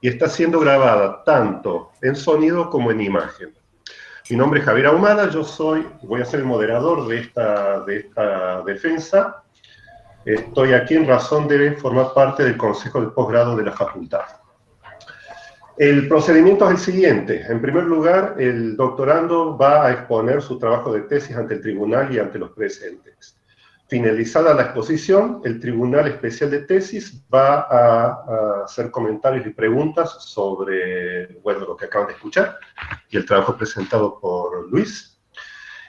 y está siendo grabada tanto en sonido como en imagen. Mi nombre es Javier Ahumada, voy a ser el moderador de esta defensa. Estoy aquí en razón de formar parte del Consejo de Posgrado de la Facultad. El procedimiento es el siguiente. En primer lugar, el doctorando va a exponer su trabajo de tesis ante el tribunal y ante los presentes. Finalizada la exposición, el Tribunal Especial de Tesis va a hacer comentarios y preguntas sobre, bueno, lo que acaban de escuchar y el trabajo presentado por Luis.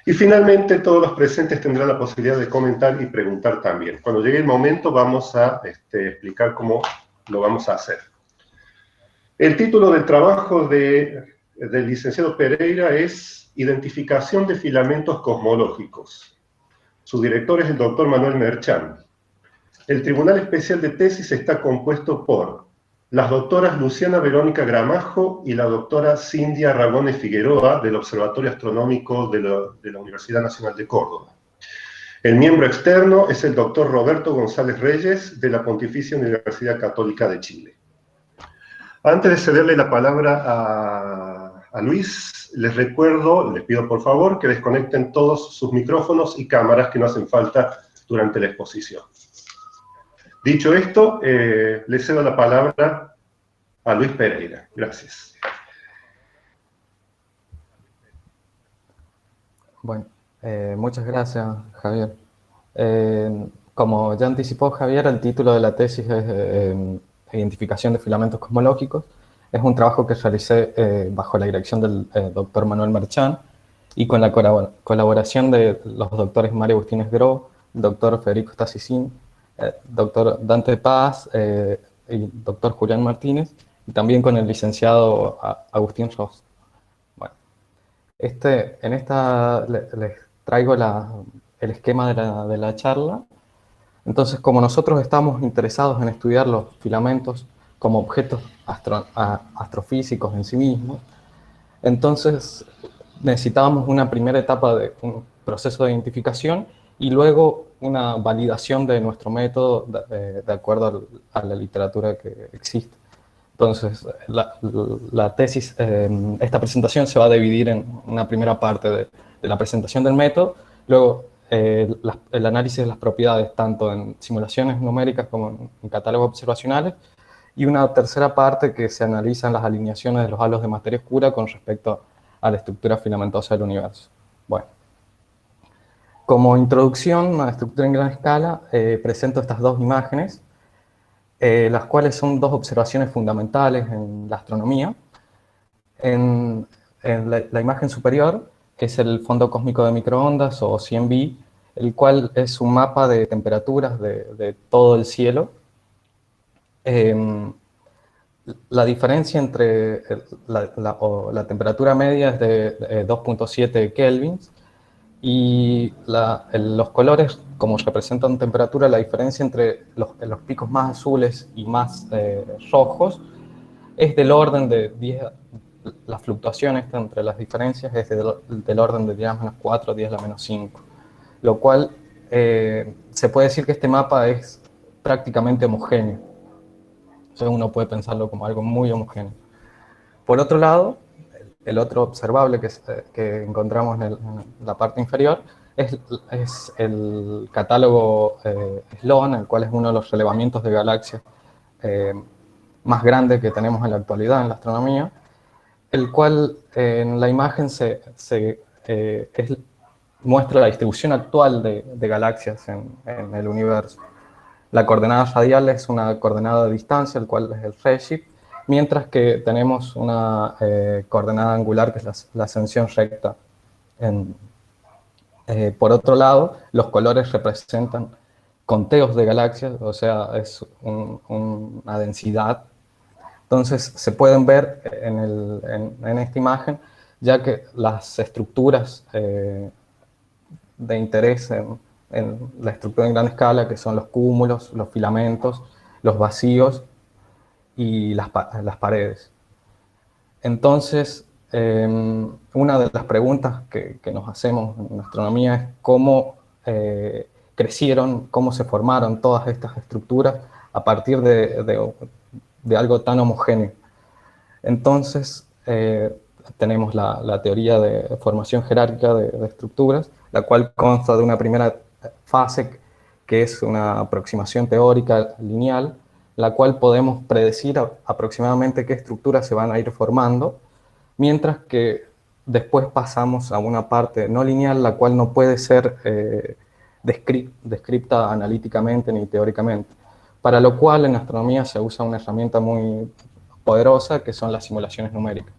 Y finalmente, todos los presentes tendrán la posibilidad de comentar y preguntar también. Cuando llegue el momento, vamos a explicar cómo lo vamos a hacer. El título del trabajo del licenciado Pereira es Identificación de filamentos cosmológicos. Su director es el doctor Manuel Merchán. El Tribunal Especial de Tesis está compuesto por las doctoras Luciana Verónica Gramajo y la doctora Cindia Ragone Figueroa del Observatorio Astronómico de la Universidad Nacional de Córdoba. El miembro externo es el doctor Roberto González Reyes de la Pontificia Universidad Católica de Chile. Antes de cederle la palabra a Luis, les pido por favor que desconecten todos sus micrófonos y cámaras que no hacen falta durante la exposición. Dicho esto, le cedo la palabra a Luis Pereira. Gracias. Bueno, muchas gracias, Javier. Como ya anticipó Javier, el título de la tesis es Identificación de filamentos cosmológicos. Es un trabajo que realicé bajo la dirección del doctor Manuel Merchán y con la colaboración de los doctores Mario Agustín Esgró, el doctor Federico Stasicin, doctor Dante Paz y doctor Julián Martínez, y también con el licenciado Agustín Ross. Bueno, en esta les traigo el esquema de la charla. Entonces, como nosotros estamos interesados en estudiar los filamentos como objetos astrofísicos en sí mismos, entonces necesitábamos una primera etapa de un proceso de identificación y luego una validación de nuestro método de acuerdo a la literatura que existe. Entonces, la tesis, esta presentación se va a dividir en una primera parte de la presentación del método, luego el análisis de las propiedades, tanto en simulaciones numéricas como en catálogos observacionales, y una tercera parte que se analizan las alineaciones de los halos de materia oscura con respecto a la estructura filamentosa del universo. Bueno, como introducción a la estructura en gran escala, presento estas dos imágenes, las cuales son dos observaciones fundamentales en la astronomía. En la imagen superior, que es el fondo cósmico de microondas, o CMB, el cual es un mapa de temperaturas de todo el cielo. La diferencia entre la temperatura media es de 2.7 kelvins, y los colores, como representan temperatura, la diferencia entre los picos más azules y más rojos es del orden de 10, la fluctuación entre las diferencias es del orden de 10 a la menos 4, 10 a la menos 5, lo cual se puede decir que este mapa es prácticamente homogéneo. Entonces uno puede pensarlo como algo muy homogéneo. Por otro lado, el otro observable que encontramos en la parte inferior es el catálogo Sloan, el cual es uno de los relevamientos de galaxias más grandes que tenemos en la actualidad en la astronomía, el cual en la imagen muestra la distribución actual de galaxias en el universo. La coordenada radial es una coordenada de distancia, el cual es el redshift, mientras que tenemos una coordenada angular, que es la ascensión recta. Por otro lado, los colores representan conteos de galaxias, o sea, es una densidad. Entonces, se pueden ver en esta imagen, ya que las estructuras de interés en la estructura en gran escala, que son los cúmulos, los filamentos, los vacíos y las paredes. Entonces, una de las preguntas que nos hacemos en astronomía es cómo crecieron, cómo se formaron todas estas estructuras a partir de algo tan homogéneo. Entonces, tenemos la teoría de formación jerárquica de estructuras, la cual consta de una primera fase que es una aproximación teórica lineal, la cual podemos predecir aproximadamente qué estructuras se van a ir formando, mientras que después pasamos a una parte no lineal, la cual no puede ser descripta analíticamente ni teóricamente, para lo cual en astronomía se usa una herramienta muy poderosa que son las simulaciones numéricas.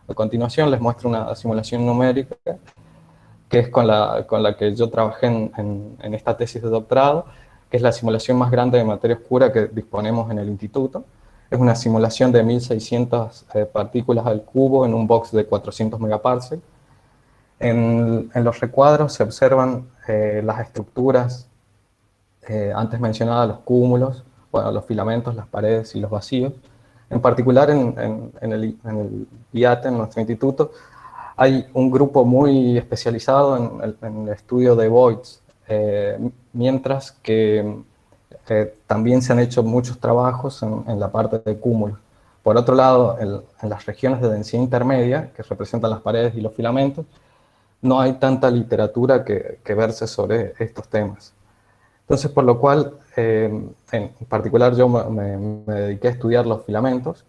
A continuación les muestro una simulación numérica que es con la que yo trabajé en esta tesis de doctorado, que es la simulación más grande de materia oscura que disponemos en el instituto. Es una simulación de 1600 partículas al cubo en un box de 400 megaparsec. En los recuadros se observan las estructuras antes mencionadas, los cúmulos, bueno, los filamentos, las paredes y los vacíos. En particular en el IATE, en nuestro instituto, hay un grupo muy especializado en el estudio de voids, mientras que también se han hecho muchos trabajos en la parte de cúmulos. Por otro lado, en las regiones de densidad intermedia, que representan las paredes y los filamentos, no hay tanta literatura que verse sobre estos temas. Entonces, por lo cual, en particular yo me dediqué a estudiar los filamentos,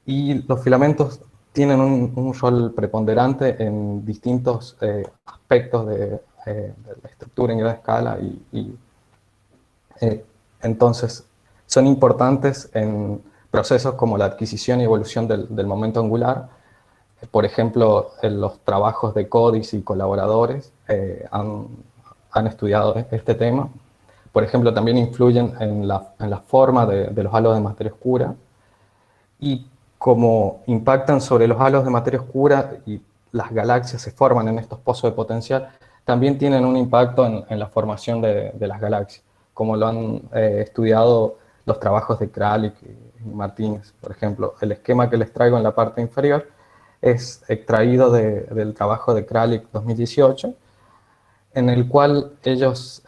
y los filamentos tienen un rol preponderante en distintos aspectos de la estructura en gran escala entonces son importantes en procesos como la adquisición y evolución del momento angular. Por ejemplo, en los trabajos de CODIS y colaboradores han estudiado este tema. Por ejemplo, también influyen en la forma de los halos de materia oscura, y como impactan sobre los halos de materia oscura y las galaxias se forman en estos pozos de potencial, también tienen un impacto en la formación de las galaxias, como lo han estudiado los trabajos de Kralik y Martínez. Por ejemplo, el esquema que les traigo en la parte inferior es extraído del trabajo de Kralik 2018, en el cual ellos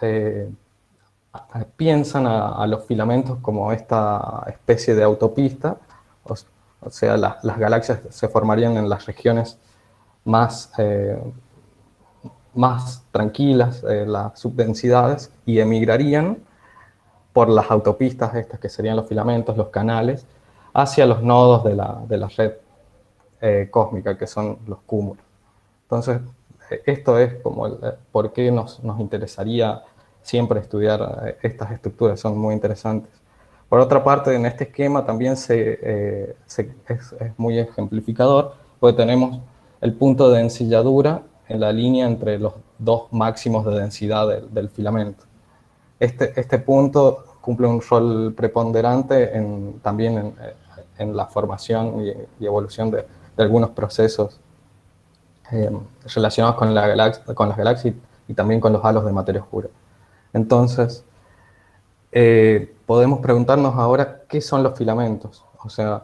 piensan a los filamentos como esta especie de autopista, o sea, las galaxias se formarían en las regiones más, más tranquilas, las subdensidades, y emigrarían por las autopistas estas que serían los filamentos, los canales, hacia los nodos de la red cósmica, que son los cúmulos. Entonces, esto es como por qué nos interesaría siempre estudiar estas estructuras, son muy interesantes. Por otra parte, en este esquema también es muy ejemplificador, porque tenemos el punto de ensilladura en la línea entre los dos máximos de densidad del filamento. Este punto cumple un rol preponderante también en la formación y evolución de algunos procesos relacionados con las galaxias y también con los halos de materia oscura. Entonces, podemos preguntarnos ahora qué son los filamentos. O sea,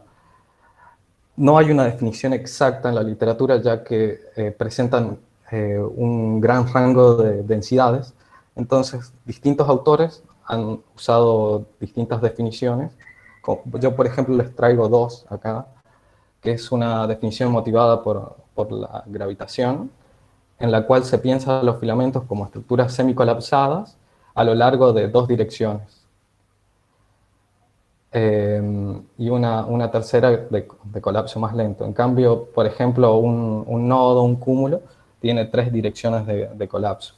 no hay una definición exacta en la literatura, ya que presentan un gran rango de densidades. Entonces, distintos autores han usado distintas definiciones. Yo, por ejemplo, les traigo dos acá, que es una definición motivada por la gravitación, en la cual se piensa los filamentos como estructuras semicolapsadas a lo largo de dos direcciones. Y una tercera de colapso más lento. En cambio, por ejemplo, un nodo, un cúmulo, tiene tres direcciones de colapso.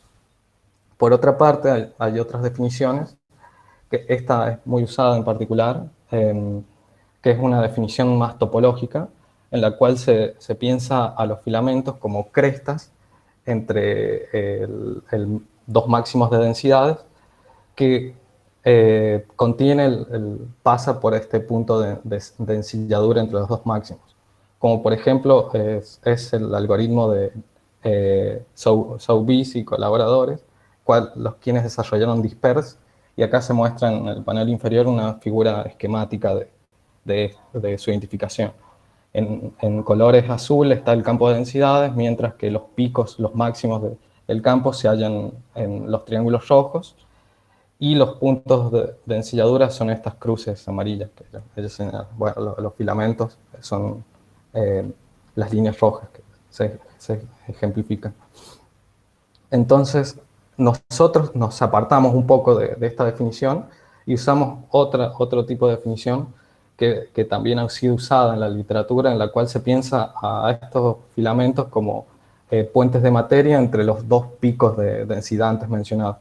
Por otra parte, hay otras definiciones, que esta es muy usada en particular, que es una definición más topológica, en la cual se piensa a los filamentos como crestas entre dos máximos de densidades que contiene pasa por este punto de ensilladura entre los dos máximos. Como por ejemplo es el algoritmo de Soubise y colaboradores, los quienes desarrollaron Disperse, y acá se muestra en el panel inferior una figura esquemática de su identificación. En colores azul está el campo de densidades, mientras que los picos, los máximos del campo se hallan en los triángulos rojos, y los puntos de ensilladura son estas cruces amarillas que ellos señalan. Bueno, los filamentos son las líneas rojas que se ejemplifican. Entonces, nosotros nos apartamos un poco de esta definición y usamos otro tipo de definición que también ha sido usada en la literatura, en la cual se piensa a estos filamentos como puentes de materia entre los dos picos de densidad antes mencionados.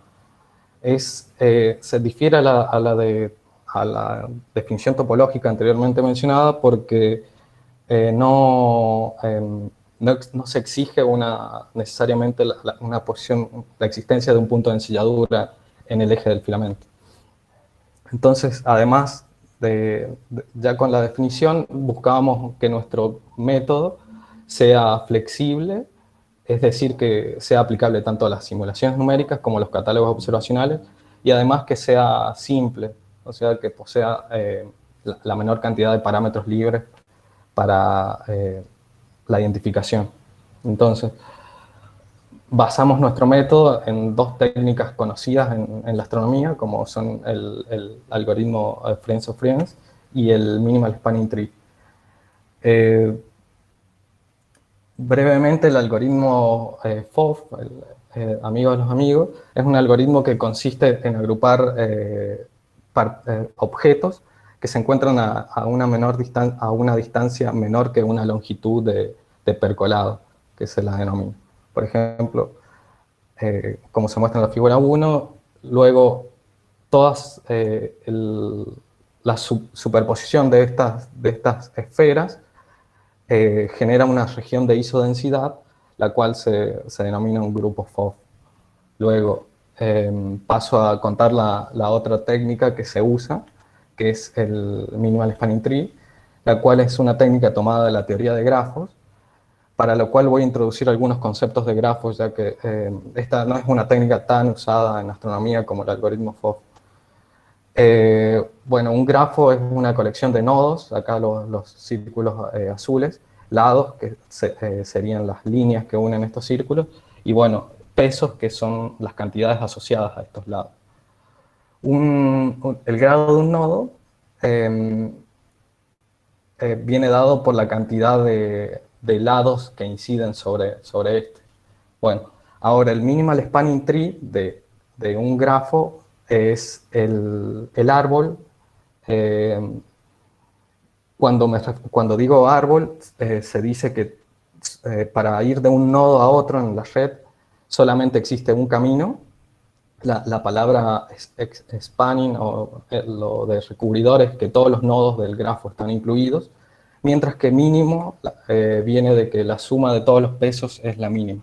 Se difiere a la definición topológica anteriormente mencionada porque no se exige necesariamente una posición, la existencia de un punto de ensilladura en el eje del filamento. Entonces, además ya con la definición, buscábamos que nuestro método sea flexible, es decir, que sea aplicable tanto a las simulaciones numéricas como a los catálogos observacionales, y además que sea simple, o sea, que posea la menor cantidad de parámetros libres para la identificación. Entonces, basamos nuestro método en dos técnicas conocidas en la astronomía, como son el algoritmo Friends of Friends y el Minimal Spanning Tree. Brevemente, el algoritmo FOF, amigo de los amigos, es un algoritmo que consiste en agrupar objetos que se encuentran a una distancia menor que una longitud de percolado, que se la denomina. Por ejemplo, como se muestra en la figura 1, luego la superposición de estas esferas genera una región de isodensidad, la cual se denomina un grupo FOF. Luego paso a contar la otra técnica que se usa, que es el Minimal Spanning Tree, la cual es una técnica tomada de la teoría de grafos, para lo cual voy a introducir algunos conceptos de grafos, ya que esta no es una técnica tan usada en astronomía como el algoritmo FOF. Bueno, un grafo es una colección de nodos, acá los círculos azules, lados, que serían las líneas que unen estos círculos, y bueno, pesos, que son las cantidades asociadas a estos lados. El grado de un nodo viene dado por la cantidad de lados que inciden sobre este. Bueno, ahora el Minimal Spanning Tree de un grafo es el árbol. Cuando digo árbol, se dice que para ir de un nodo a otro en la red solamente existe un camino. La palabra spanning o lo de recubridor es que todos los nodos del grafo están incluidos, mientras que mínimo viene de que la suma de todos los pesos es la mínima.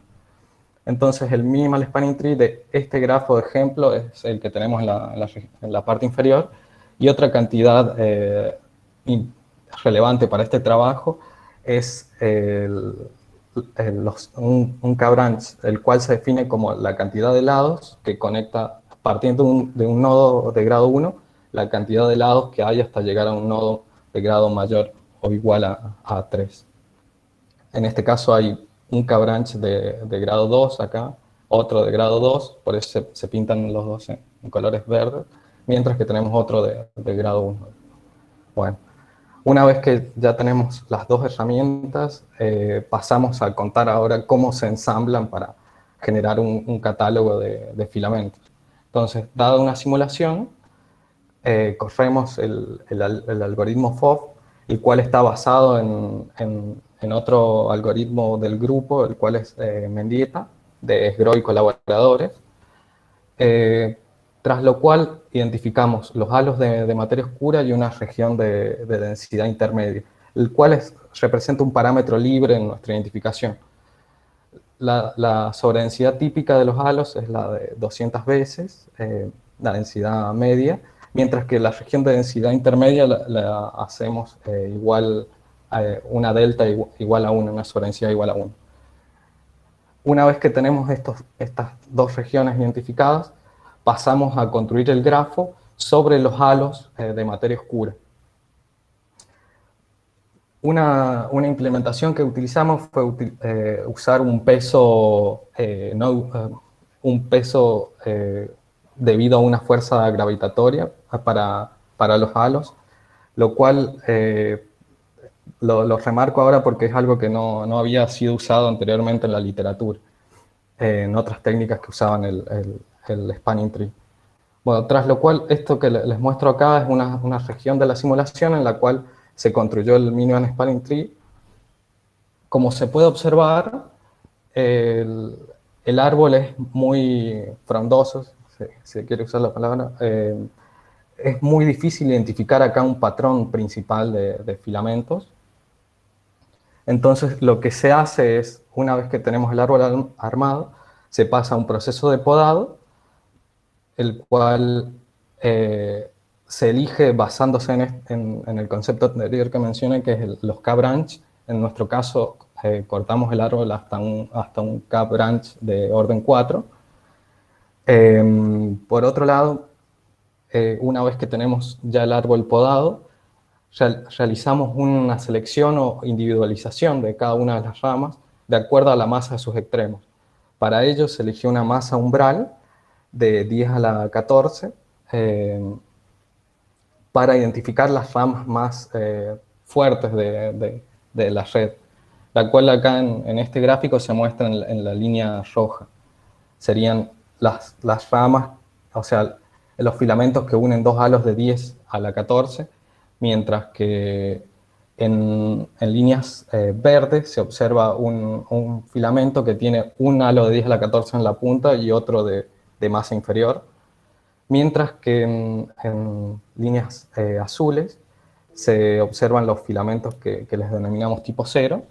Entonces el Minimal Spanning Tree de este grafo de ejemplo es el que tenemos en la parte inferior, y otra cantidad relevante para este trabajo es un K-branch, el cual se define como la cantidad de lados que conecta, partiendo de un nodo de grado 1, la cantidad de lados que hay hasta llegar a un nodo de grado mayor o igual a 3. En este caso hay un K-branch de grado 2 acá, otro de grado 2, por eso se pintan los dos en colores verdes, mientras que tenemos otro de grado 1. Bueno, una vez que ya tenemos las dos herramientas, pasamos a contar ahora cómo se ensamblan para generar un catálogo de filamentos. Entonces, dada una simulación, corremos el algoritmo FOF, el cual está basado en otro algoritmo del grupo, el cual es Mendieta, de Esgro y colaboradores, tras lo cual identificamos los halos de materia oscura y una región de densidad intermedia, el cual representa un parámetro libre en nuestra identificación. La sobredensidad típica de los halos es la de 200 veces, la densidad media, mientras que la región de densidad intermedia la hacemos igual a una delta igual a 1, una sobredensidad igual a 1. Una vez que tenemos estas dos regiones identificadas, pasamos a construir el grafo sobre los halos de materia oscura. Una implementación que utilizamos fue usar un peso, debido a una fuerza gravitatoria para los halos, lo cual Lo remarco ahora porque es algo que no había sido usado anteriormente en la literatura, en otras técnicas que usaban el spanning tree. Bueno, tras lo cual, esto que les muestro acá es una región de la simulación en la cual se construyó el Minion Spanning Tree. Como se puede observar, el, el árbol es muy frondoso, si se quiere usar la palabra. Es muy difícil identificar acá un patrón principal de filamentos. Entonces, lo que se hace es, una vez que tenemos el árbol armado, se pasa a un proceso de podado, el cual se elige basándose en el concepto anterior que mencioné, que es los K-branch. En nuestro caso, cortamos el árbol hasta un K-branch de orden 4. Por otro lado, una vez que tenemos ya el árbol podado, realizamos una selección o individualización de cada una de las ramas de acuerdo a la masa de sus extremos. Para ello se eligió una masa umbral de 10 a la 14 para identificar las ramas más fuertes de la red, la cual acá en este gráfico se muestra en la línea roja. Serían las ramas, o sea, los filamentos que unen dos halos de 10 a la 14, mientras que en líneas verdes se observa un filamento que tiene un halo de 10 a la 14 en la punta y otro de masa inferior, mientras que en líneas azules se observan los filamentos que les denominamos tipo 0,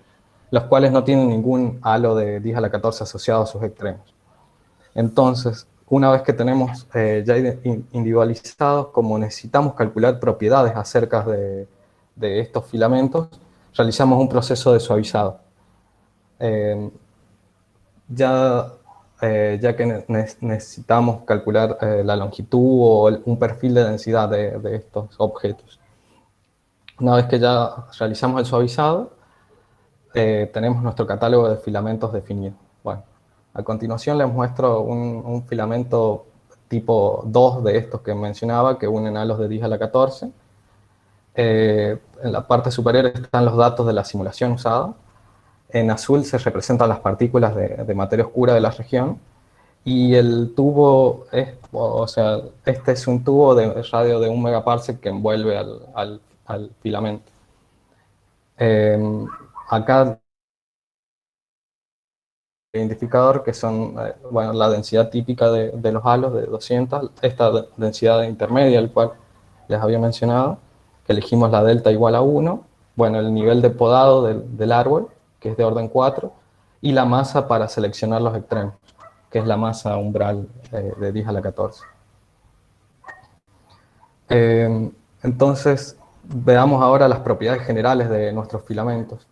los cuales no tienen ningún halo de 10 a la 14 asociado a sus extremos. Entonces, una vez que tenemos ya individualizados, como necesitamos calcular propiedades acerca de estos filamentos, realizamos un proceso de suavizado. Ya que necesitamos calcular la longitud o un perfil de densidad de estos objetos. Una vez que ya realizamos el suavizado, tenemos nuestro catálogo de filamentos definido. Bueno, a continuación les muestro un filamento tipo 2 de estos que mencionaba, que unen halos de 10 a la 14. En la parte superior están los datos de la simulación usada. En azul se representan las partículas de materia oscura de la región. Y el tubo es, o sea, este es un tubo de radio de 1 megaparsec que envuelve al filamento. Acá el identificador, que son bueno, la densidad típica de los halos de 200, esta densidad intermedia, el cual les había mencionado, que elegimos la delta igual a 1, bueno, el nivel de podado del árbol, que es de orden 4, y la masa para seleccionar los extremos, que es la masa umbral de 10 a la 14. Entonces, veamos ahora las propiedades generales de nuestros filamentos.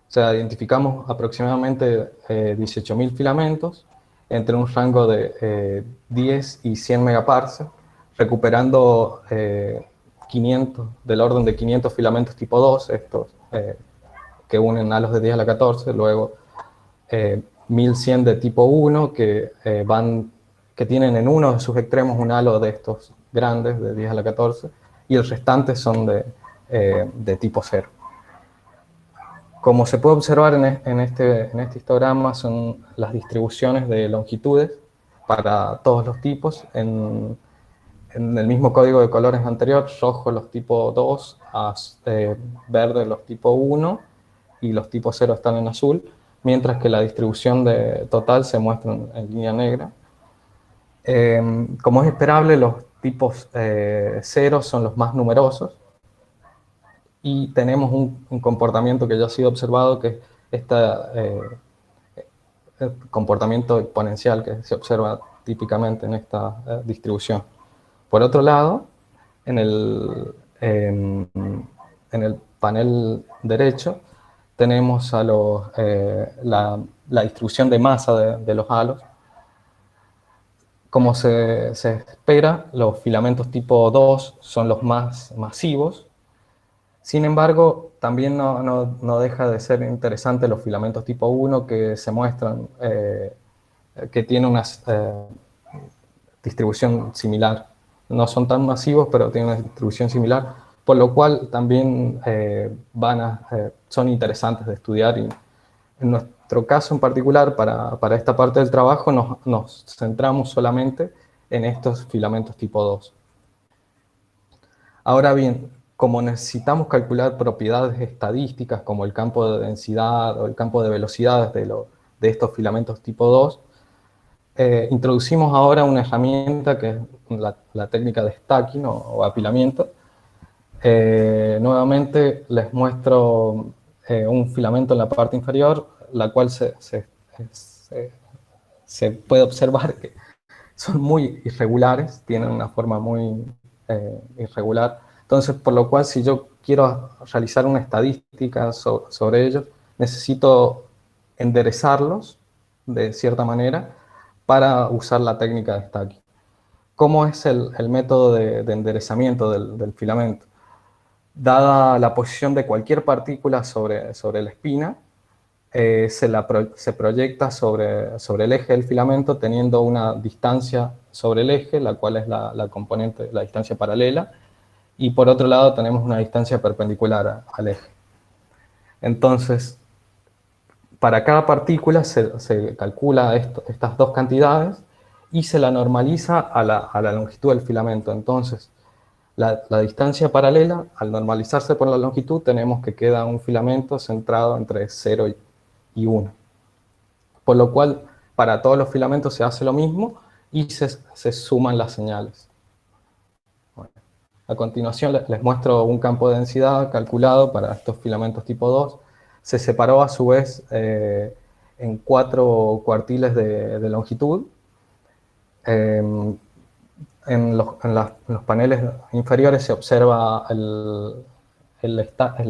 O sea, identificamos aproximadamente 18.000 filamentos entre un rango de 10 y 100 megaparsec, recuperando 500, del orden de 500 filamentos tipo 2, estos que unen halos de 10 a la 14, luego 1100 de tipo 1 que tienen en uno de sus extremos un halo de estos grandes de 10 a la 14 y el restante son de tipo 0. Como se puede observar en este histograma son las distribuciones de longitudes para todos los tipos en el mismo código de colores anterior, rojo los tipo 2, verde los tipo 1 y los tipo 0 están en azul, mientras que la distribución total se muestra en línea negra. Como es esperable, los tipos 0 son los más numerosos y tenemos un comportamiento que ya ha sido observado, que es este comportamiento exponencial que se observa típicamente en esta distribución. Por otro lado, en el panel derecho tenemos la distribución de masa de los halos. Como se espera, los filamentos tipo 2 son los más masivos. Sin embargo, también no deja de ser interesante los filamentos tipo 1 que se muestran, que tienen una distribución similar. No son tan masivos, pero tienen una distribución similar, por lo cual también son interesantes de estudiar. Y en nuestro caso en particular, para esta parte del trabajo, nos centramos solamente en estos filamentos tipo 2. Ahora bien, como necesitamos calcular propiedades estadísticas como el campo de densidad o el campo de velocidades de estos filamentos tipo 2, introducimos ahora una herramienta que es la técnica de stacking o apilamiento. Nuevamente les muestro un filamento en la parte inferior, la cual se puede observar que son muy irregulares, tienen una forma muy irregular. Entonces, por lo cual, si yo quiero realizar una estadística sobre ellos, necesito enderezarlos de cierta manera para usar la técnica de stacking. ¿Cómo es el método de enderezamiento del filamento? Dada la posición de cualquier partícula sobre la espina, se proyecta sobre el eje del filamento teniendo una distancia sobre el eje, la cual es la componente, la distancia paralela, y por otro lado tenemos una distancia perpendicular al eje. Entonces, para cada partícula se calcula estas dos cantidades y se la normaliza a la longitud del filamento. Entonces, la distancia paralela, al normalizarse por la longitud, tenemos que queda un filamento centrado entre 0 y 1. Por lo cual, para todos los filamentos se hace lo mismo y se suman las señales. Bueno, a continuación les muestro un campo de densidad calculado para estos filamentos tipo 2. Se separó a su vez en 4 cuartiles de longitud. En los paneles inferiores se observa el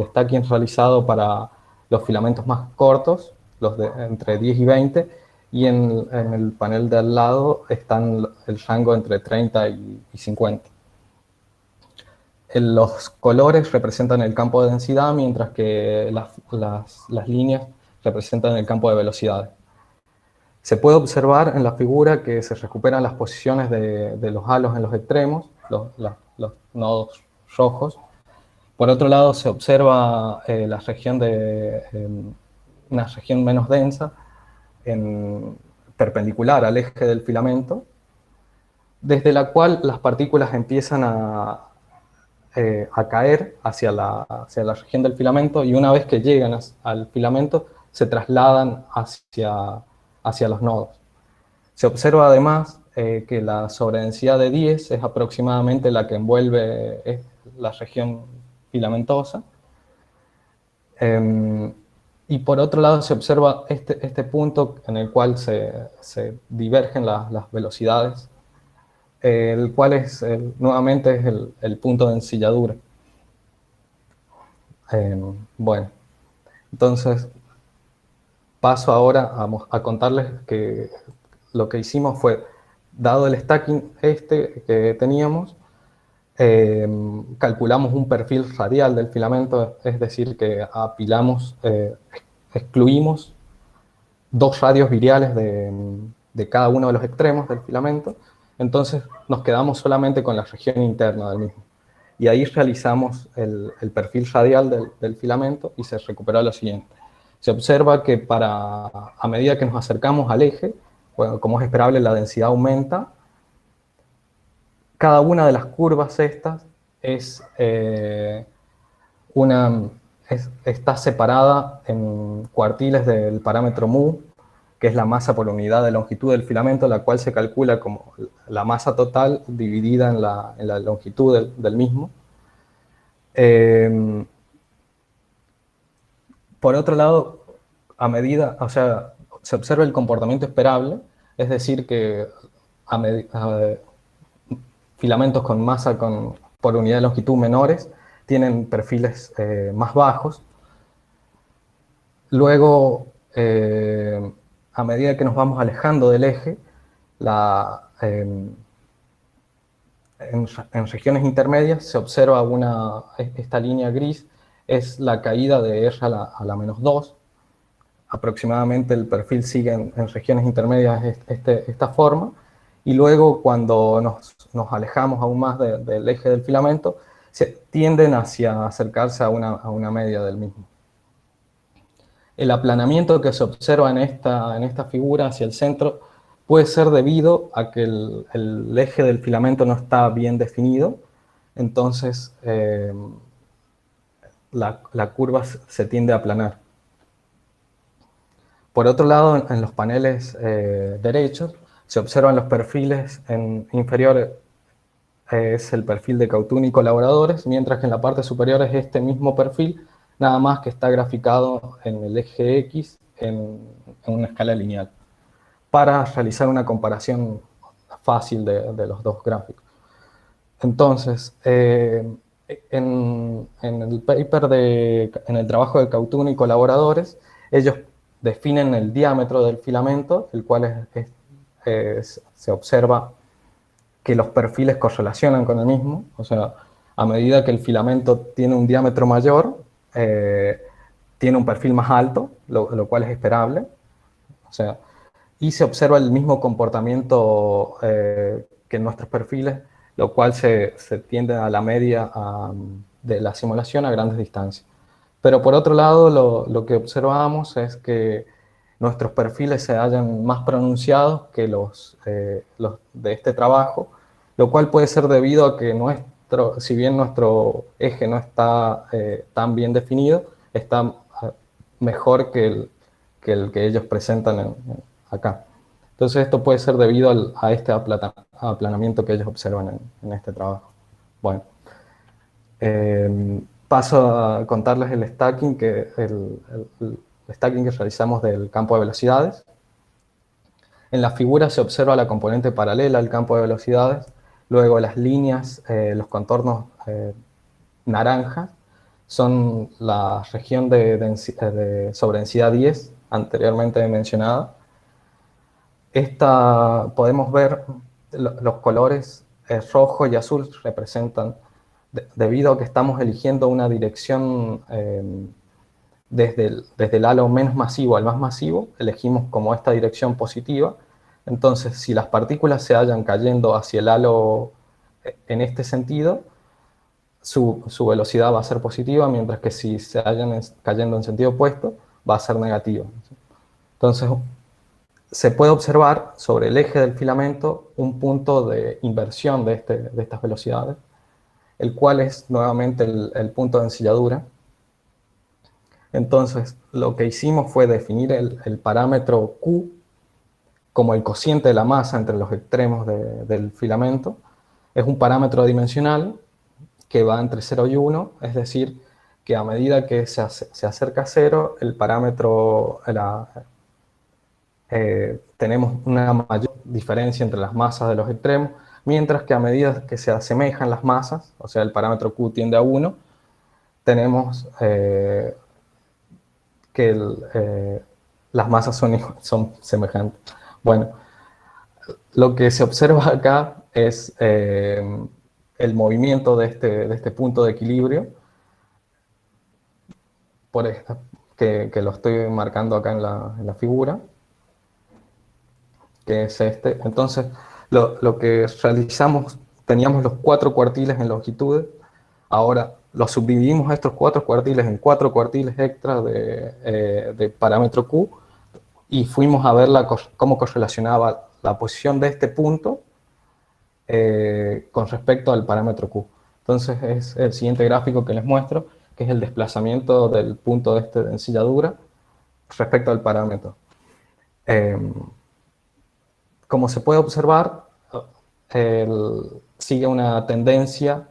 stacking realizado para los filamentos más cortos, los de entre 10 y 20, y en el panel de al lado están el rango entre 30 y 50. Los colores representan el campo de densidad, mientras que las líneas representan el campo de velocidad. Se puede observar en la figura que se recuperan las posiciones de los halos en los extremos, los nodos rojos. Por otro lado, se observa una región menos densa, perpendicular al eje del filamento, desde la cual las partículas empiezan a caer hacia la región del filamento, y una vez que llegan al filamento se trasladan hacia los nodos. Se observa además que la sobredensidad de 10 es aproximadamente la que envuelve la región filamentosa. Y por otro lado se observa este punto en el cual se divergen las velocidades, el cual nuevamente es el punto de ensilladura. Bueno, entonces paso ahora a contarles que lo que hicimos fue, dado el stacking que teníamos, calculamos un perfil radial del filamento, es decir, que excluimos 2 radios viriales de cada uno de los extremos del filamento. Entonces nos quedamos solamente con la región interna del mismo. Y ahí realizamos el perfil radial del filamento y se recuperó lo siguiente. Se observa que a medida que nos acercamos al eje, bueno, como es esperable, la densidad aumenta. Cada una de las curvas estas está separada en cuartiles del parámetro mu, que es la masa por unidad de longitud del filamento, la cual se calcula como la masa total dividida en la longitud del mismo. Por otro lado, se observa el comportamiento esperable, es decir, que filamentos con masa por unidad de longitud menores tienen perfiles más bajos. Luego, a medida que nos vamos alejando del eje, en regiones intermedias se observa esta línea gris, es la caída de R a la menos 2. Aproximadamente el perfil sigue en regiones intermedias esta forma, y luego cuando nos alejamos aún más del eje del filamento, tienden hacia acercarse a una media del mismo. El aplanamiento que se observa en esta figura hacia el centro puede ser debido a que el eje del filamento no está bien definido, entonces la curva se tiende a aplanar. Por otro lado, en los paneles derechos se observan los perfiles inferiores, es el perfil de Cautun y colaboradores, mientras que en la parte superior es este mismo perfil, nada más que está graficado en el eje X en una escala lineal, para realizar una comparación fácil de los dos gráficos. Entonces, en el paper en el trabajo de Cautun y colaboradores, ellos definen el diámetro del filamento, el cual se observa que los perfiles correlacionan con el mismo, o sea, a medida que el filamento tiene un diámetro mayor, tiene un perfil más alto, lo cual es esperable, o sea, y se observa el mismo comportamiento que en nuestros perfiles, lo cual se tiende a la media de la simulación a grandes distancias. Pero por otro lado, lo que observamos es que nuestros perfiles se hallan más pronunciados que los de este trabajo, lo cual puede ser debido a que si bien nuestro eje no está tan bien definido, está mejor que el que ellos presentan acá. Entonces esto puede ser debido a este aplanamiento que ellos observan en este trabajo. Bueno, paso a contarles el stacking el stacking que realizamos del campo de velocidades. En la figura se observa la componente paralela al campo de velocidades, luego las líneas, los contornos naranjas, son la región de sobredensidad 10, anteriormente mencionada. Podemos ver los colores rojo y azul representan, debido a que estamos eligiendo una dirección desde el halo menos masivo al más masivo, elegimos como esta dirección positiva. Entonces, si las partículas se hallan cayendo hacia el halo en este sentido, su velocidad va a ser positiva, mientras que si se hallan cayendo en sentido opuesto, va a ser negativa. Entonces, se puede observar sobre el eje del filamento un punto de inversión de estas velocidades, el cual es nuevamente el punto de ensilladura. Entonces, lo que hicimos fue definir el parámetro Q como el cociente de la masa entre los extremos del filamento. Es un parámetro dimensional que va entre 0 y 1, es decir, que a medida que se acerca a 0, el parámetro, tenemos una mayor diferencia entre las masas de los extremos, mientras que a medida que se asemejan las masas, o sea, el parámetro Q tiende a 1, tenemos que las masas son semejantes. Bueno, lo que se observa acá es el movimiento de este punto de equilibrio, que lo estoy marcando acá en la figura, que es este. Entonces, lo que realizamos, teníamos los 4 cuartiles en longitud, ahora los subdividimos a estos 4 cuartiles en 4 cuartiles extra de parámetro Q, y fuimos a ver cómo correlacionaba la posición de este punto con respecto al parámetro Q. Entonces es el siguiente gráfico que les muestro, que es el desplazamiento del punto de ensilladura respecto al parámetro. Como se puede observar, sigue una tendencia,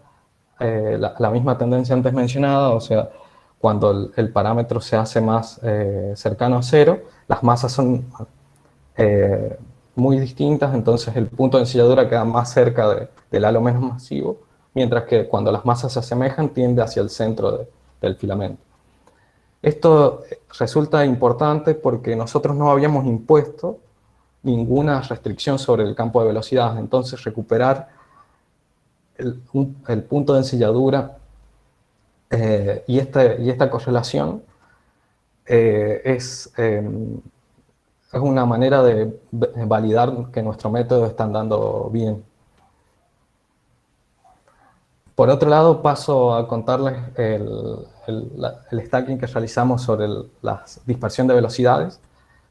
la misma tendencia antes mencionada, o sea, cuando el parámetro se hace más cercano a 0, las masas son muy distintas, entonces el punto de ensilladura queda más cerca del halo menos masivo, mientras que cuando las masas se asemejan tiende hacia el centro del filamento. Esto resulta importante porque nosotros no habíamos impuesto ninguna restricción sobre el campo de velocidad, entonces recuperar el punto de ensilladura y esta correlación es una manera de validar que nuestro método está andando bien. Por otro lado, paso a contarles el stacking que realizamos sobre la dispersión de velocidades,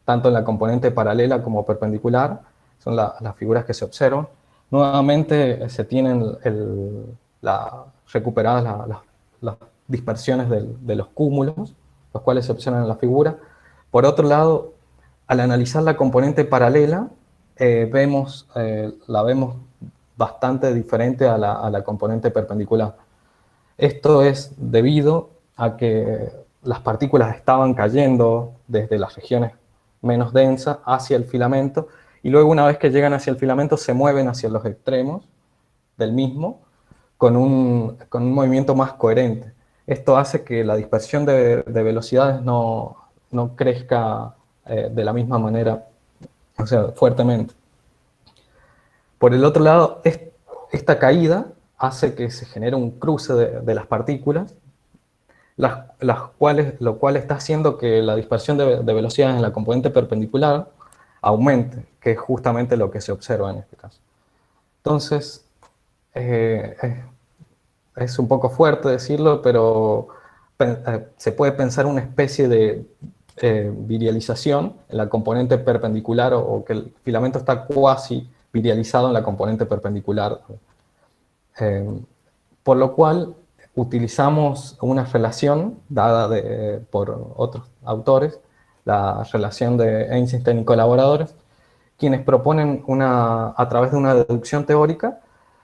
tanto en la componente paralela como perpendicular, son las figuras que se observan. Nuevamente se tienen recuperadas las dispersiones de los cúmulos, los cuales se observan en la figura. Por otro lado, al analizar la componente paralela, la vemos bastante diferente a la componente perpendicular. Esto es debido a que las partículas estaban cayendo desde las regiones menos densas hacia el filamento, y luego una vez que llegan hacia el filamento se mueven hacia los extremos del mismo con un movimiento más coherente. Esto hace que la dispersión de velocidades no crezca de la misma manera, o sea, fuertemente. Por el otro lado, esta caída hace que se genere un cruce de las partículas, lo cual está haciendo que la dispersión de velocidades en la componente perpendicular aumente, que es justamente lo que se observa en este caso. Entonces, es un poco fuerte decirlo, pero se puede pensar una especie de virialización en la componente perpendicular, o que el filamento está cuasi virializado en la componente perpendicular. Por lo cual utilizamos una relación dada por otros autores, la relación de Eisenstein y colaboradores, quienes proponen a través de una deducción teórica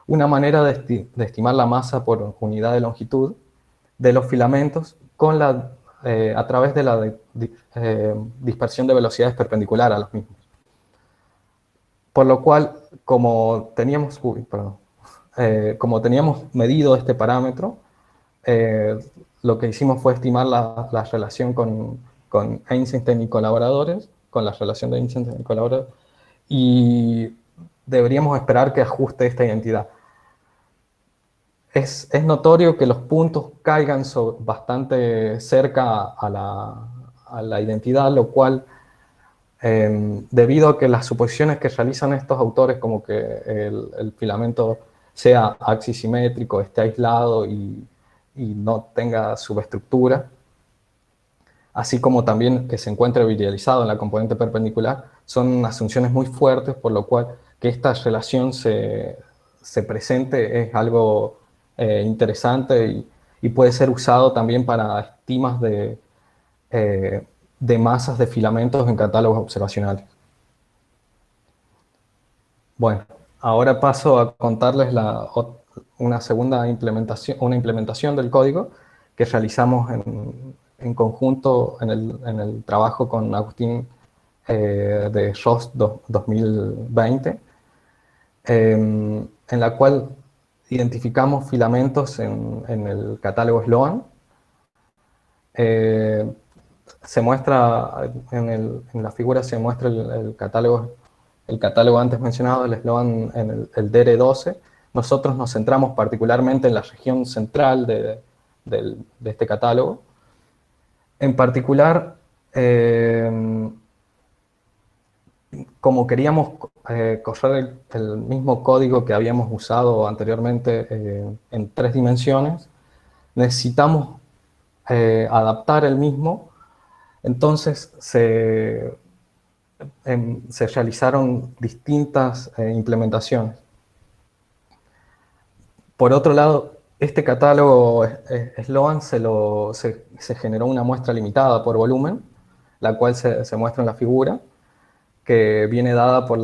una manera de estimar la masa por unidad de longitud de los filamentos a través de la dispersión de velocidades perpendicular a los mismos. Por lo cual, como teníamos medido este parámetro, lo que hicimos fue estimar la relación con Eisenstein y colaboradores, con la relación de Eisenstein y colaboradores, y deberíamos esperar que ajuste esta identidad. Es notorio que los puntos caigan bastante cerca a la identidad, lo cual, debido a que las suposiciones que realizan estos autores, como que el filamento sea axisimétrico, esté aislado y no tenga subestructura, así como también que se encuentre virializado en la componente perpendicular, son asunciones muy fuertes, por lo cual que esta relación se presente es algo interesante, y puede ser usado también para estimas de masas de filamentos en catálogos observacionales. Bueno, ahora paso a contarles una segunda implementación del código que realizamos en conjunto en el trabajo con Agustín de ROS 2020, en la cual identificamos filamentos en el catálogo Sloan. Se muestra, en la figura se muestra el catálogo antes mencionado, el Sloan, en el DR12. Nosotros nos centramos particularmente en la región central de este catálogo. En particular, como queríamos correr el mismo código que habíamos usado anteriormente en 3 dimensiones, necesitamos adaptar el mismo. Entonces se realizaron distintas implementaciones. Por otro lado, este catálogo Sloan se generó una muestra limitada por volumen, la cual se muestra en la figura, que viene dada por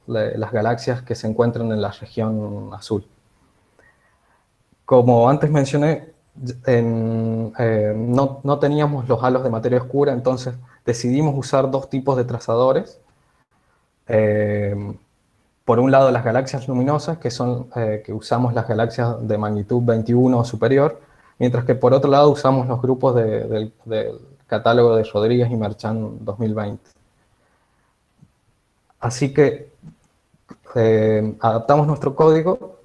las galaxias que se encuentran en la región azul. Como antes mencioné, no teníamos los halos de materia oscura, entonces decidimos usar 2 tipos de trazadores. Por un lado, las galaxias luminosas, que usamos las galaxias de magnitud 21 o superior, mientras que por otro lado usamos los grupos del catálogo de Rodríguez y Marchand 2020. Así que adaptamos nuestro código.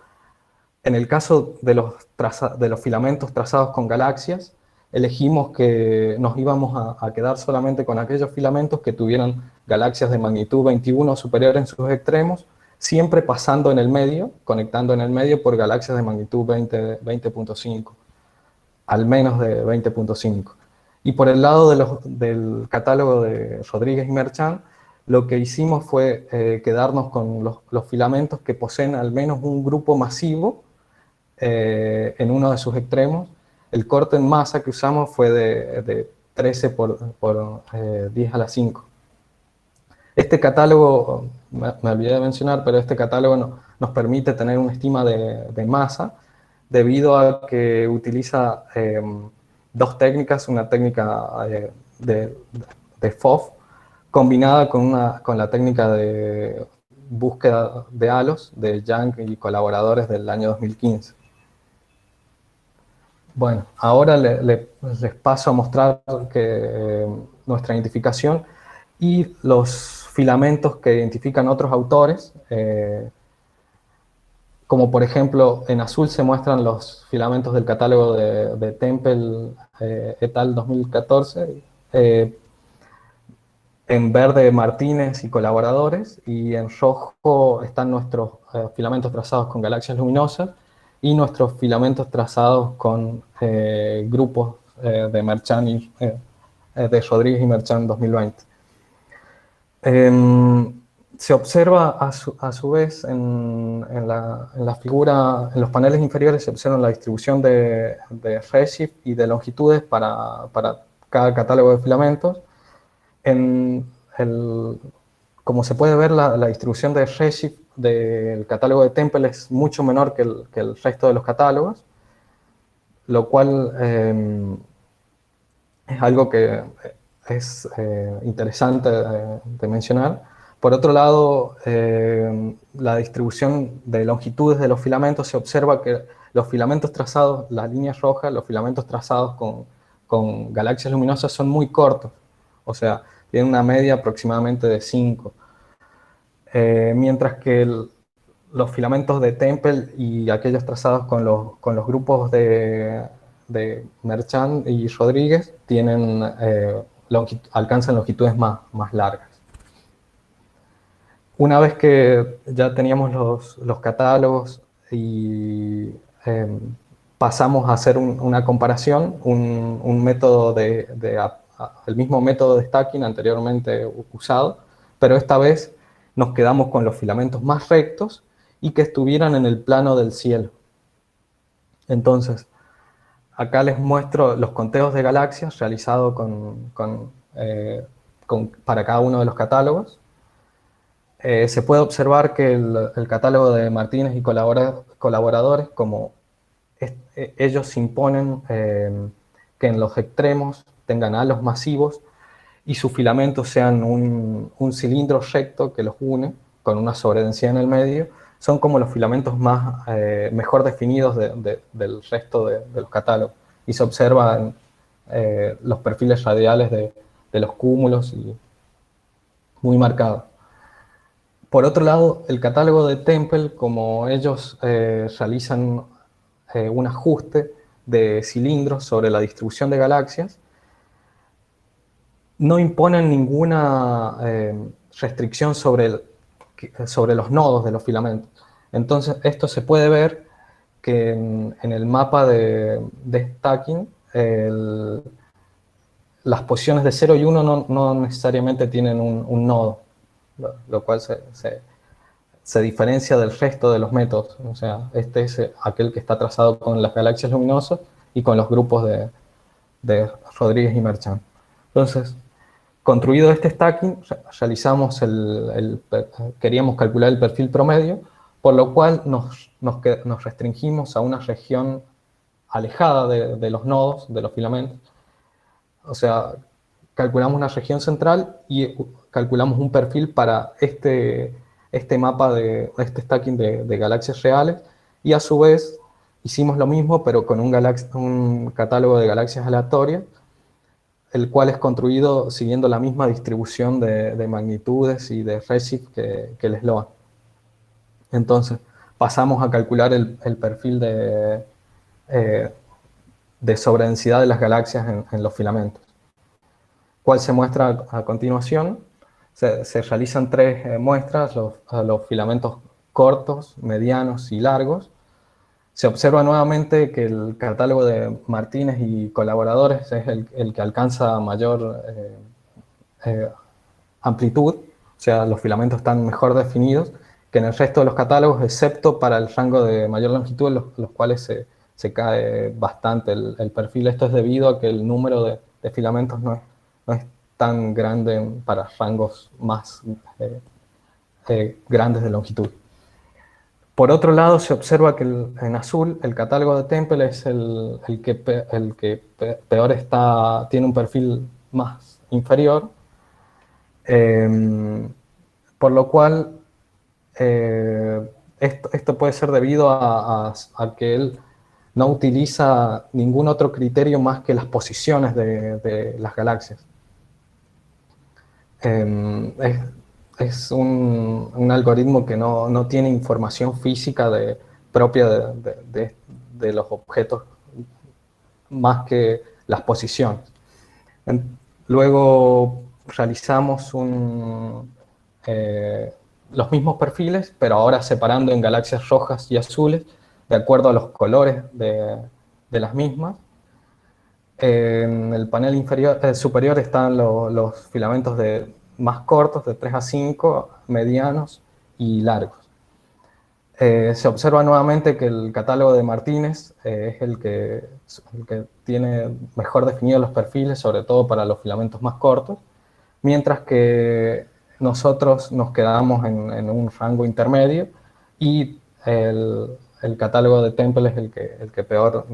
En el caso de los filamentos trazados con galaxias, elegimos que nos íbamos a quedar solamente con aquellos filamentos que tuvieran galaxias de magnitud 21 o superior en sus extremos, siempre pasando en el medio, conectando en el medio por galaxias de magnitud 20.5, al menos de 20.5. Y por el lado del catálogo de Rodríguez y Merchant, lo que hicimos fue quedarnos con los filamentos que poseen al menos un grupo masivo en uno de sus extremos. El corte en masa que usamos fue de 13 por 10 a la 5. Este catálogo, me olvidé de mencionar, pero este catálogo nos permite tener una estima de masa debido a que utiliza dos técnicas, una técnica de FOF combinada con la técnica de búsqueda de halos de Young y colaboradores del año 2015. Bueno, ahora les paso a mostrar nuestra identificación y los filamentos que identifican otros autores, como por ejemplo en azul se muestran los filamentos del catálogo de Temple et al. 2014, en verde Martínez y colaboradores, y en rojo están nuestros filamentos trazados con galaxias luminosas y nuestros filamentos trazados con grupos de Merchant de Rodríguez y Merchant 2020. Se observa a su vez en la figura, en los paneles inferiores se observa la distribución de redshift y de longitudes para cada catálogo de filamentos. Como se puede ver, la distribución de redshift del catálogo de Temple es mucho menor que el resto de los catálogos, lo cual es algo que es interesante de mencionar. Por otro lado, la distribución de longitudes de los filamentos, se observa que los filamentos trazados, las líneas rojas, los filamentos trazados con galaxias luminosas son muy cortos, o sea, tienen una media aproximadamente de 5. Mientras que los filamentos de Temple y aquellos trazados con los grupos de Merchant y Rodríguez alcanzan longitudes más largas. Una vez que ya teníamos los catálogos y pasamos a hacer una comparación, un método el mismo método de stacking anteriormente usado, pero esta vez nos quedamos con los filamentos más rectos y que estuvieran en el plano del cielo. Entonces, acá les muestro los conteos de galaxias realizados para cada uno de los catálogos. Se puede observar que el catálogo de Martínez y colaboradores, como ellos imponen que en los extremos tengan halos masivos y sus filamentos sean un cilindro recto que los une con una sobredensidad en el medio, son como los filamentos mejor definidos del resto de los catálogos. Y se observan los perfiles radiales de los cúmulos y muy marcados. Por otro lado, el catálogo de Temple, como ellos realizan un ajuste de cilindros sobre la distribución de galaxias, no imponen ninguna restricción sobre los nodos de los filamentos. Entonces, esto se puede ver que en el mapa de stacking, las posiciones de 0 y 1 no necesariamente tienen un nodo, lo cual se diferencia del resto de los métodos. O sea, este es aquel que está trazado con las galaxias luminosas y con los grupos de Rodríguez y Merchant. Entonces, construido este stacking, realizamos queríamos calcular el perfil promedio, por lo cual nos restringimos a una región alejada de los nodos, de los filamentos. O sea, calculamos una región central y calculamos un perfil para este mapa este stacking de galaxias reales, y a su vez hicimos lo mismo pero con un catálogo de galaxias aleatorias, el cual es construido siguiendo la misma distribución de magnitudes y de redshift que el SLOAN. Entonces pasamos a calcular el perfil de sobredensidad de las galaxias en los filamentos, cual se muestra a continuación. Se realizan 3 muestras, los filamentos cortos, medianos y largos. Se observa nuevamente que el catálogo de Martínez y colaboradores es el que alcanza mayor amplitud, o sea, los filamentos están mejor definidos que en el resto de los catálogos, excepto para el rango de mayor longitud, los cuales se cae bastante el perfil. Esto es debido a que el número de filamentos no es tan grande para rangos más grandes de longitud. Por otro lado, se observa que en azul el catálogo de Temple es el que peor está, tiene un perfil más inferior, por lo cual esto puede ser debido a que él no utiliza ningún otro criterio más que las posiciones de las galaxias. Es un algoritmo que no tiene información física propia de los objetos más que las posiciones. Luego realizamos los mismos perfiles, pero ahora separando en galaxias rojas y azules de acuerdo a los colores de las mismas. En el panel superior están los filamentos más cortos, de 3 a 5, medianos y largos. Se observa nuevamente que el catálogo de Martínez es el que tiene mejor definidos los perfiles, sobre todo para los filamentos más cortos, mientras que nosotros nos quedamos en un rango intermedio y el catálogo de Temple es el que peor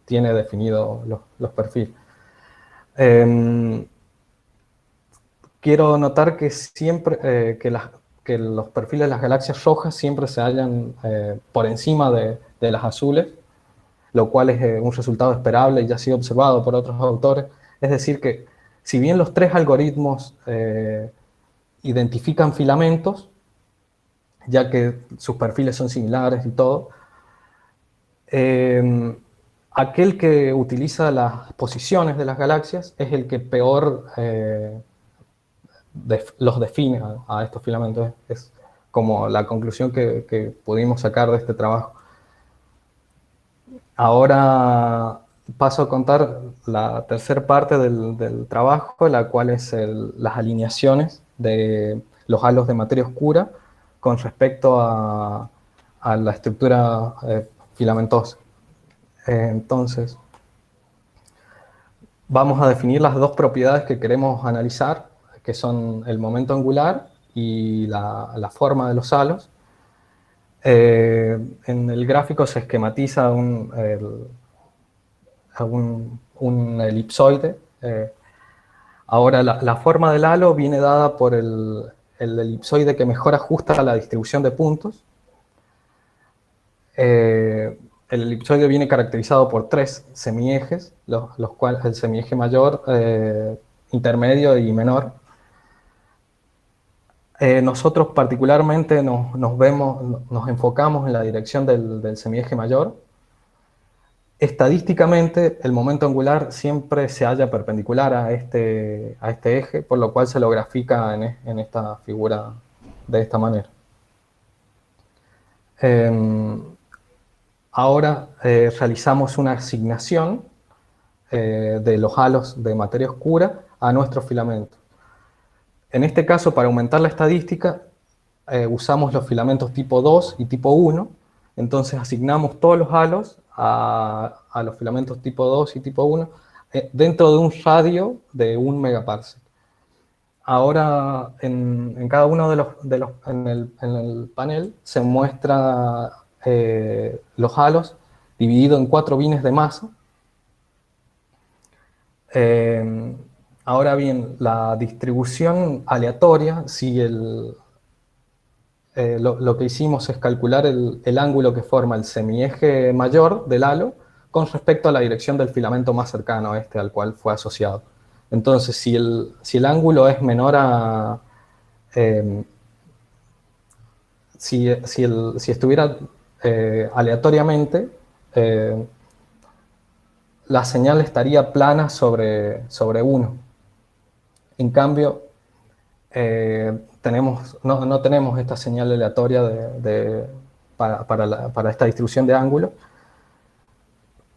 tiene definido los perfiles. Quiero notar que siempre que los perfiles de las galaxias rojas siempre se hallan por encima de las azules, lo cual es un resultado esperable y ya ha sido observado por otros autores. Es decir que si bien los tres algoritmos identifican filamentos, ya que sus perfiles son similares y todo, aquel que utiliza las posiciones de las galaxias es el que peor los define a estos filamentos. Es como la conclusión que pudimos sacar de este trabajo. Ahora paso a contar la tercera parte del trabajo, la cual es las alineaciones de los halos de materia oscura con respecto a la estructura filamentosa. Entonces, vamos a definir las dos propiedades que queremos analizar, que son el momento angular y la forma de los halos. En el gráfico se esquematiza un elipsoide. Ahora, la forma del halo viene dada por el elipsoide que mejor ajusta a la distribución de puntos. El elipsoide viene caracterizado por 3 semiejes, los cuales el semieje mayor, intermedio y menor. Nosotros particularmente nos enfocamos en la dirección del semieje mayor. Estadísticamente, el momento angular siempre se halla perpendicular a este eje, por lo cual se lo grafica en esta figura de esta manera. Ahora realizamos una asignación de los halos de materia oscura a nuestro filamento. En este caso, para aumentar la estadística, usamos los filamentos tipo 2 y tipo 1. Entonces asignamos todos los halos a los filamentos tipo 2 y tipo 1 dentro de un radio de 1 megaparsec. Ahora, en cada uno en el panel se muestra los halos dividido en 4 bines de masa. Ahora bien, la distribución aleatoria, si lo que hicimos es calcular el ángulo que forma el semieje mayor del halo con respecto a la dirección del filamento más cercano a este al cual fue asociado. Entonces, si el ángulo es menor a... si estuviera aleatoriamente, la señal estaría plana sobre 1. En cambio, no tenemos esta señal aleatoria para esta distribución de ángulos.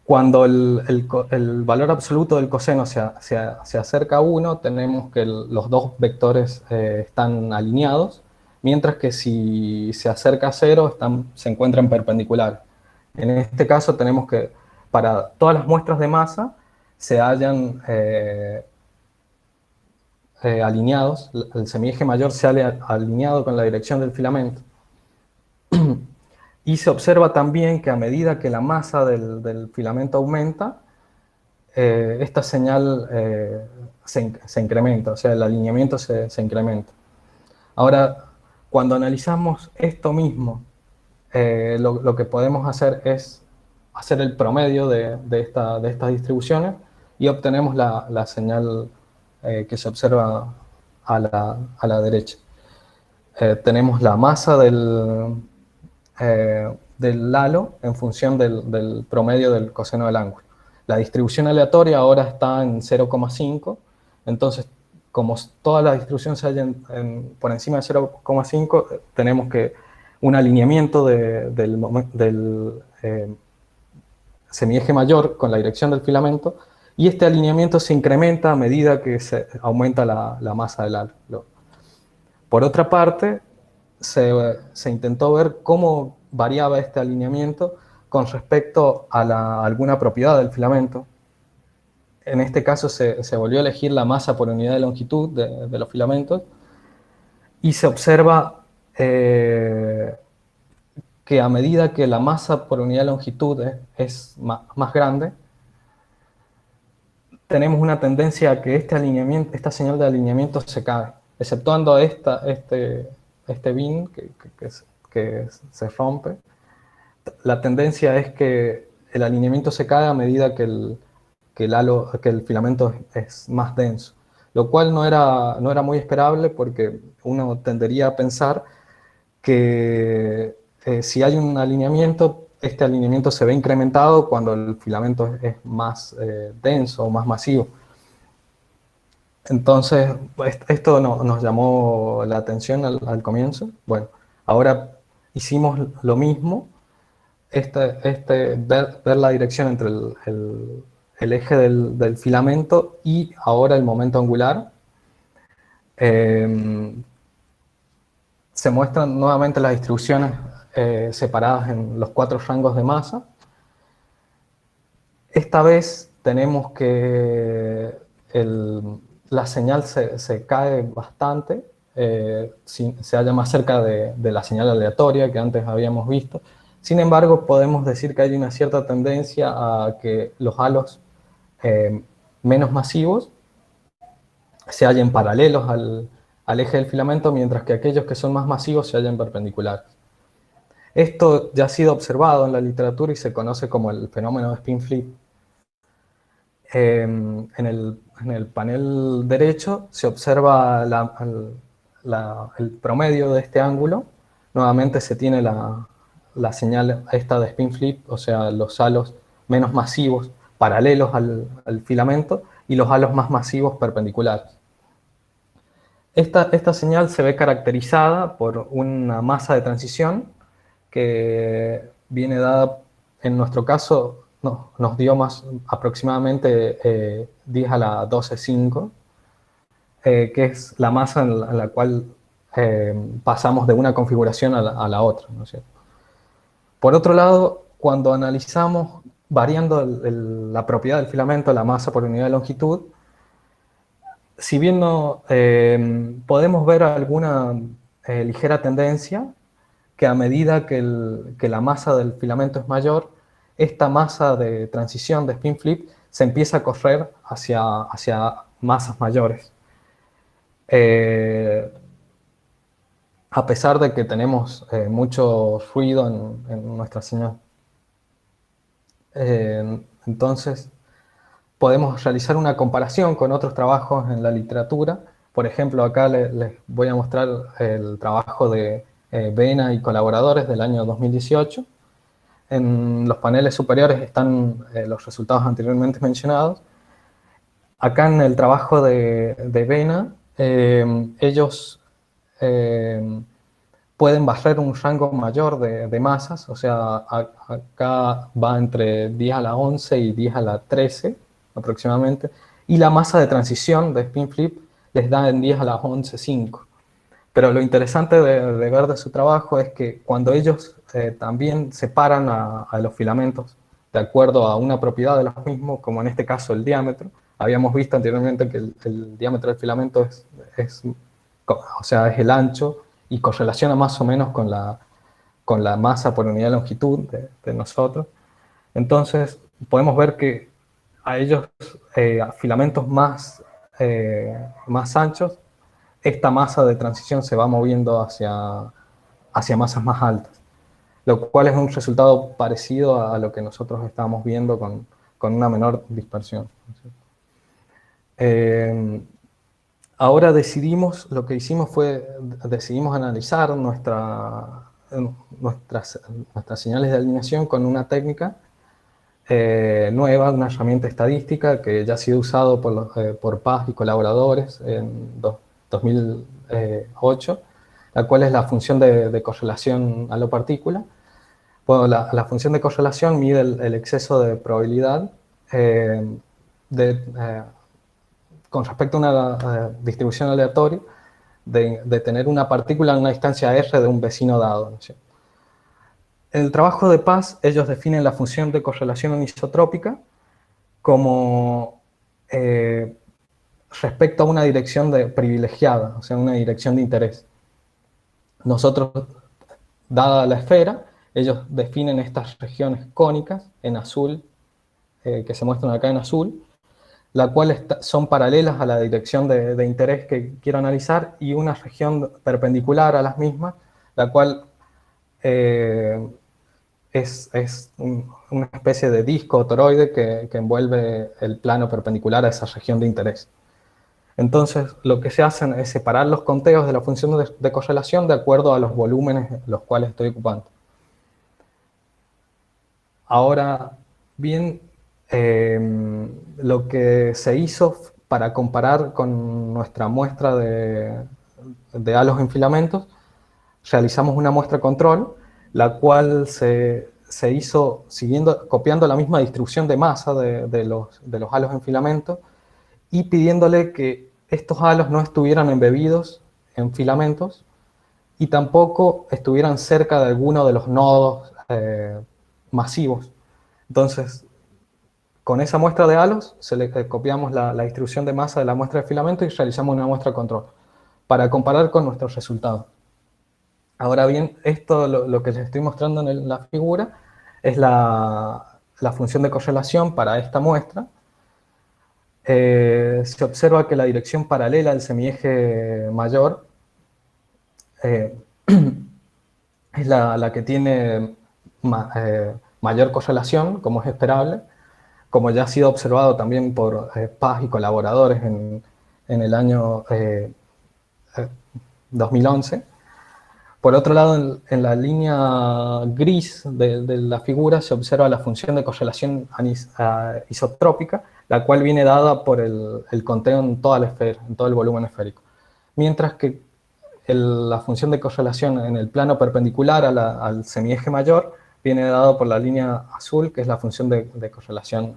Cuando el valor absoluto del coseno se acerca a 1, tenemos que los dos vectores están alineados, mientras que si se acerca a 0, se encuentran perpendiculares. En este caso tenemos que, para todas las muestras de masa, se hallan alineados, el semieje mayor se haya alineado con la dirección del filamento. Y se observa también que a medida que la masa del filamento aumenta, esta señal se incrementa, o sea, el alineamiento se incrementa. Ahora, cuando analizamos esto mismo, lo que podemos hacer es hacer el promedio de estas distribuciones y obtenemos la señal que se observa a la derecha. Tenemos la masa del halo en función del promedio del coseno del ángulo. La distribución aleatoria ahora está en 0,5, entonces como toda la distribución se halla por encima de 0,5, tenemos que un alineamiento del semieje mayor con la dirección del filamento, y este alineamiento se incrementa a medida que se aumenta la masa del halo. Por otra parte, se intentó ver cómo variaba este alineamiento con respecto a alguna propiedad del filamento. En este caso se volvió a elegir la masa por unidad de longitud de los filamentos, y se observa que a medida que la masa por unidad de longitud es más grande, tenemos una tendencia a que esta señal de alineamiento se cae, exceptuando este bin que se rompe. La tendencia es que el alineamiento se cae a medida que el filamento es más denso, lo cual no era muy esperable, porque uno tendería a pensar que si hay un alineamiento, este alineamiento se ve incrementado cuando el filamento es más denso o más masivo. Entonces, esto nos llamó la atención al comienzo. Ahora hicimos lo mismo, ver la dirección entre el eje del filamento y ahora el momento angular. Se muestran nuevamente las distribuciones separadas en los 4 rangos de masa. Esta vez tenemos que la señal se cae bastante, se halla más cerca de la señal aleatoria que antes habíamos visto. Sin embargo, podemos decir que hay una cierta tendencia a que los halos menos masivos se hallen paralelos al eje del filamento, mientras que aquellos que son más masivos se hallan perpendiculares. Esto ya ha sido observado en la literatura y se conoce como el fenómeno de spin flip. En el panel derecho se observa el promedio de este ángulo. Nuevamente se tiene la señal esta de spin flip, o sea, los halos menos masivos paralelos al filamento y los halos más masivos perpendiculares. Esta señal se ve caracterizada por una masa de transición que viene dada, en nuestro caso, nos dio aproximadamente 10 a la 12,5, que es la masa en la cual pasamos de una configuración a la otra, ¿no es cierto? Por otro lado, cuando analizamos, variando la propiedad del filamento, la masa por unidad de longitud, si bien podemos ver alguna ligera tendencia, que a medida que la masa del filamento es mayor, esta masa de transición de spin flip se empieza a correr hacia masas mayores. A pesar de que tenemos mucho ruido en nuestra señal. Entonces, podemos realizar una comparación con otros trabajos en la literatura. Por ejemplo, acá les voy a mostrar el trabajo de Vena y colaboradores del año 2018. En los paneles superiores están los resultados anteriormente mencionados. Acá en el trabajo de Vena Ellos pueden barrer un rango mayor de masas, o sea, acá va entre 10 a la 11 y 10 a la 13 aproximadamente, y la masa de transición de spin flip les da en 10 a la 11,5. Pero lo interesante de ver de su trabajo es que cuando ellos también separan a los filamentos de acuerdo a una propiedad de los mismos, como en este caso el diámetro, habíamos visto anteriormente que el diámetro del filamento o sea, es el ancho y correlaciona más o menos con la masa por unidad de longitud de nosotros. Entonces, podemos ver que a ellos, a filamentos más anchos, esta masa de transición se va moviendo hacia masas más altas, lo cual es un resultado parecido a lo que nosotros estábamos viendo con una menor dispersión. Ahora lo que hicimos fue, decidimos analizar nuestras señales de alineación con una técnica nueva, una herramienta estadística que ya ha sido usado por Paz y colaboradores en 2008, la cual es la función de correlación a la partícula. Bueno, la función de correlación mide el exceso de probabilidad con respecto a una distribución aleatoria de tener una partícula en una distancia r de un vecino dado, ¿no? En el trabajo de Paz, ellos definen la función de correlación anisotrópica como respecto a una dirección privilegiada, o sea, una dirección de interés. Nosotros, dada la esfera, ellos definen estas regiones cónicas en azul, que se muestran acá en azul, las cuales son paralelas a la dirección de interés que quiero analizar, y una región perpendicular a las mismas, la cual es una especie de disco toroide que envuelve el plano perpendicular a esa región de interés. Entonces, lo que se hace es separar los conteos de la función de correlación de acuerdo a los volúmenes los cuales estoy ocupando. Ahora bien, lo que se hizo para comparar con nuestra muestra de halos en filamentos, realizamos una muestra control, la cual se hizo copiando la misma distribución de masa de los halos en filamento y pidiéndole que estos halos no estuvieran embebidos en filamentos y tampoco estuvieran cerca de alguno de los nodos masivos. Entonces, con esa muestra de halos, copiamos la distribución de masa de la muestra de filamento y realizamos una muestra control para comparar con nuestros resultados. Ahora bien, esto lo que les estoy mostrando en la figura es la función de correlación para esta muestra. Se observa que la dirección paralela al semieje mayor es la que tiene mayor correlación, como es esperable, como ya ha sido observado también por Paz y colaboradores en el año 2011. Por otro lado, en la línea gris de la figura se observa la función de correlación isotrópica, la cual viene dada por el conteo en toda la esfera, en todo el volumen esférico. Mientras que la función de correlación en el plano perpendicular al semieje mayor viene dado por la línea azul, que es la función de correlación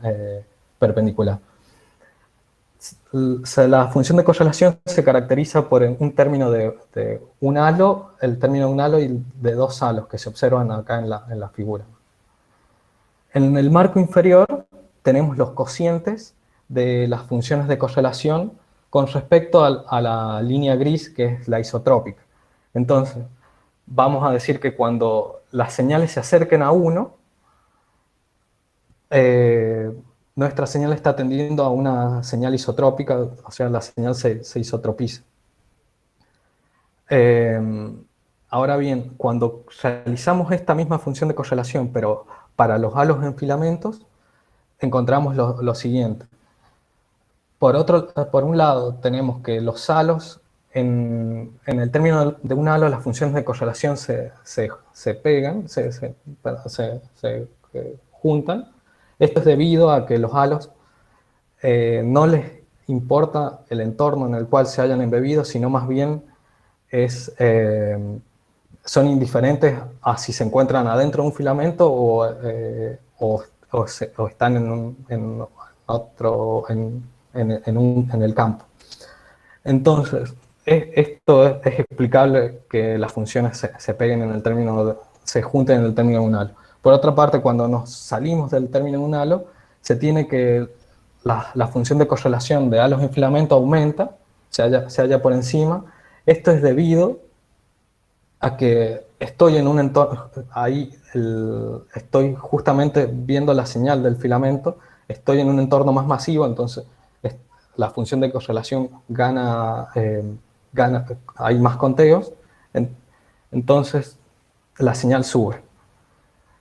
perpendicular. La función de correlación se caracteriza por un término de un halo, el término de un halo y de dos halos que se observan acá en la figura. En el marco inferior tenemos los cocientes de las funciones de correlación con respecto a la línea gris, que es la isotrópica. Entonces, vamos a decir que cuando las señales se acerquen a 1, nuestra señal está tendiendo a una señal isotrópica, o sea, la señal se isotropiza. Ahora bien, cuando realizamos esta misma función de correlación, pero para los halos en filamentos, encontramos lo siguiente. Por un lado, tenemos que los halos, en el término de un halo, las funciones de correlación se pegan, se juntan. Esto es debido a que los halos no les importa el entorno en el cual se hayan embebido, sino más bien son indiferentes a si se encuentran adentro de un filamento o están en el campo. Entonces, esto es explicable que las funciones se peguen en el término, se junten en el término de un halo. Por otra parte, cuando nos salimos del término de un halo, se tiene que la función de correlación de halos en filamento aumenta, se halla por encima. Esto es debido a que estoy en un entorno, estoy justamente viendo la señal del filamento, estoy en un entorno más masivo, entonces la función de correlación gana, hay más conteos, entonces la señal sube.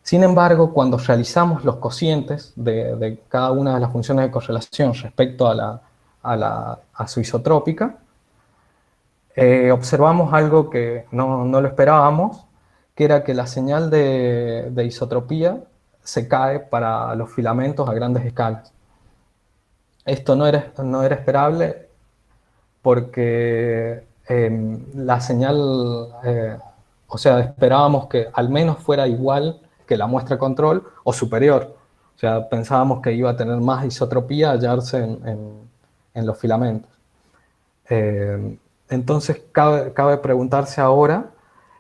Sin embargo, cuando realizamos los cocientes de cada una de las funciones de correlación respecto a su isotrópica, observamos algo que no lo esperábamos, que era que la señal de isotropía se cae para los filamentos a grandes escalas. Esto no era esperable porque la señal, o sea, esperábamos que al menos fuera igual que la muestra control o superior. O sea, pensábamos que iba a tener más isotropía hallarse en los filamentos. Entonces, cabe preguntarse ahora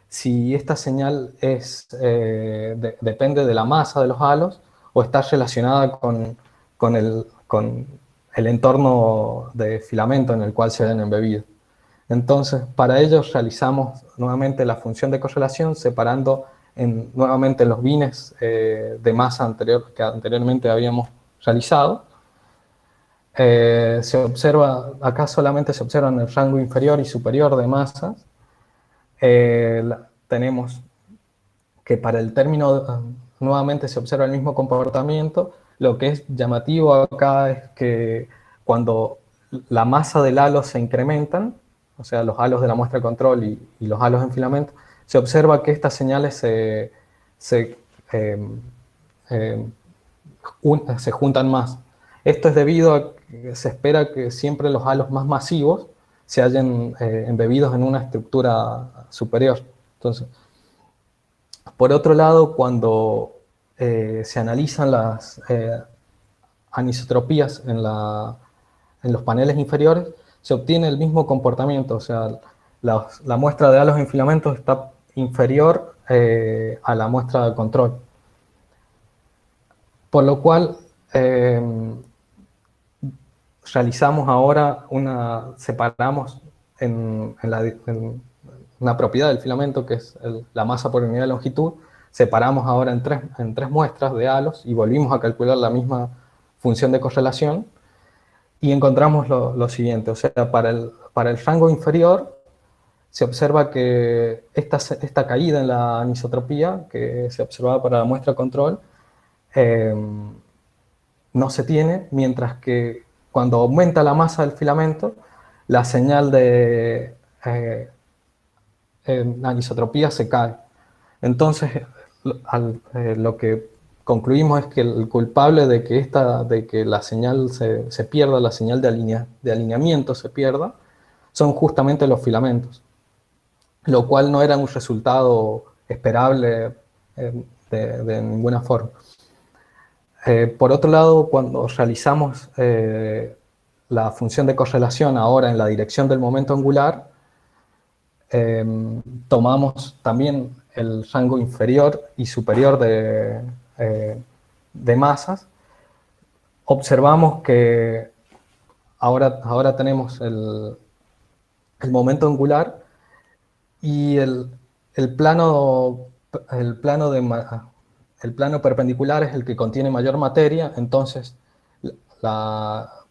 si esta señal depende de la masa de los halos o está relacionada con el entorno de filamento en el cual se hayan embebido. Entonces, para ello realizamos nuevamente la función de correlación separando nuevamente los bines de masa que anteriormente habíamos realizado. Se observa, acá solamente se observan el rango inferior y superior de masas. Tenemos que para el término nuevamente se observa el mismo comportamiento. Lo que es llamativo acá es que cuando la masa del halo se incrementan, o sea, los halos de la muestra de control y los halos en filamento, se observa que estas señales se juntan más. Esto es debido a que se espera que siempre los halos más masivos se hallen embebidos en una estructura superior. Entonces, por otro lado, cuando se analizan las anisotropías en los paneles inferiores, se obtiene el mismo comportamiento, o sea, la muestra de halos en filamentos está inferior a la muestra de control. Por lo cual, realizamos ahora separamos en una propiedad del filamento, que es la masa por unidad de longitud, separamos ahora en tres muestras de halos y volvimos a calcular la misma función de correlación y encontramos lo siguiente, o sea, para el rango inferior se observa que esta caída en la anisotropía que se observaba para la muestra control no se tiene, mientras que cuando aumenta la masa del filamento, la señal de anisotropía se cae. Entonces, lo que concluimos es que el culpable de que la señal se pierda, la señal de alineamiento se pierda, son justamente los filamentos, lo cual no era un resultado esperable de ninguna forma. Por otro lado, cuando realizamos la función de correlación ahora en la dirección del momento angular, tomamos también el rango inferior y superior de masas. Observamos que ahora tenemos el momento angular y el plano perpendicular es el que contiene mayor materia, entonces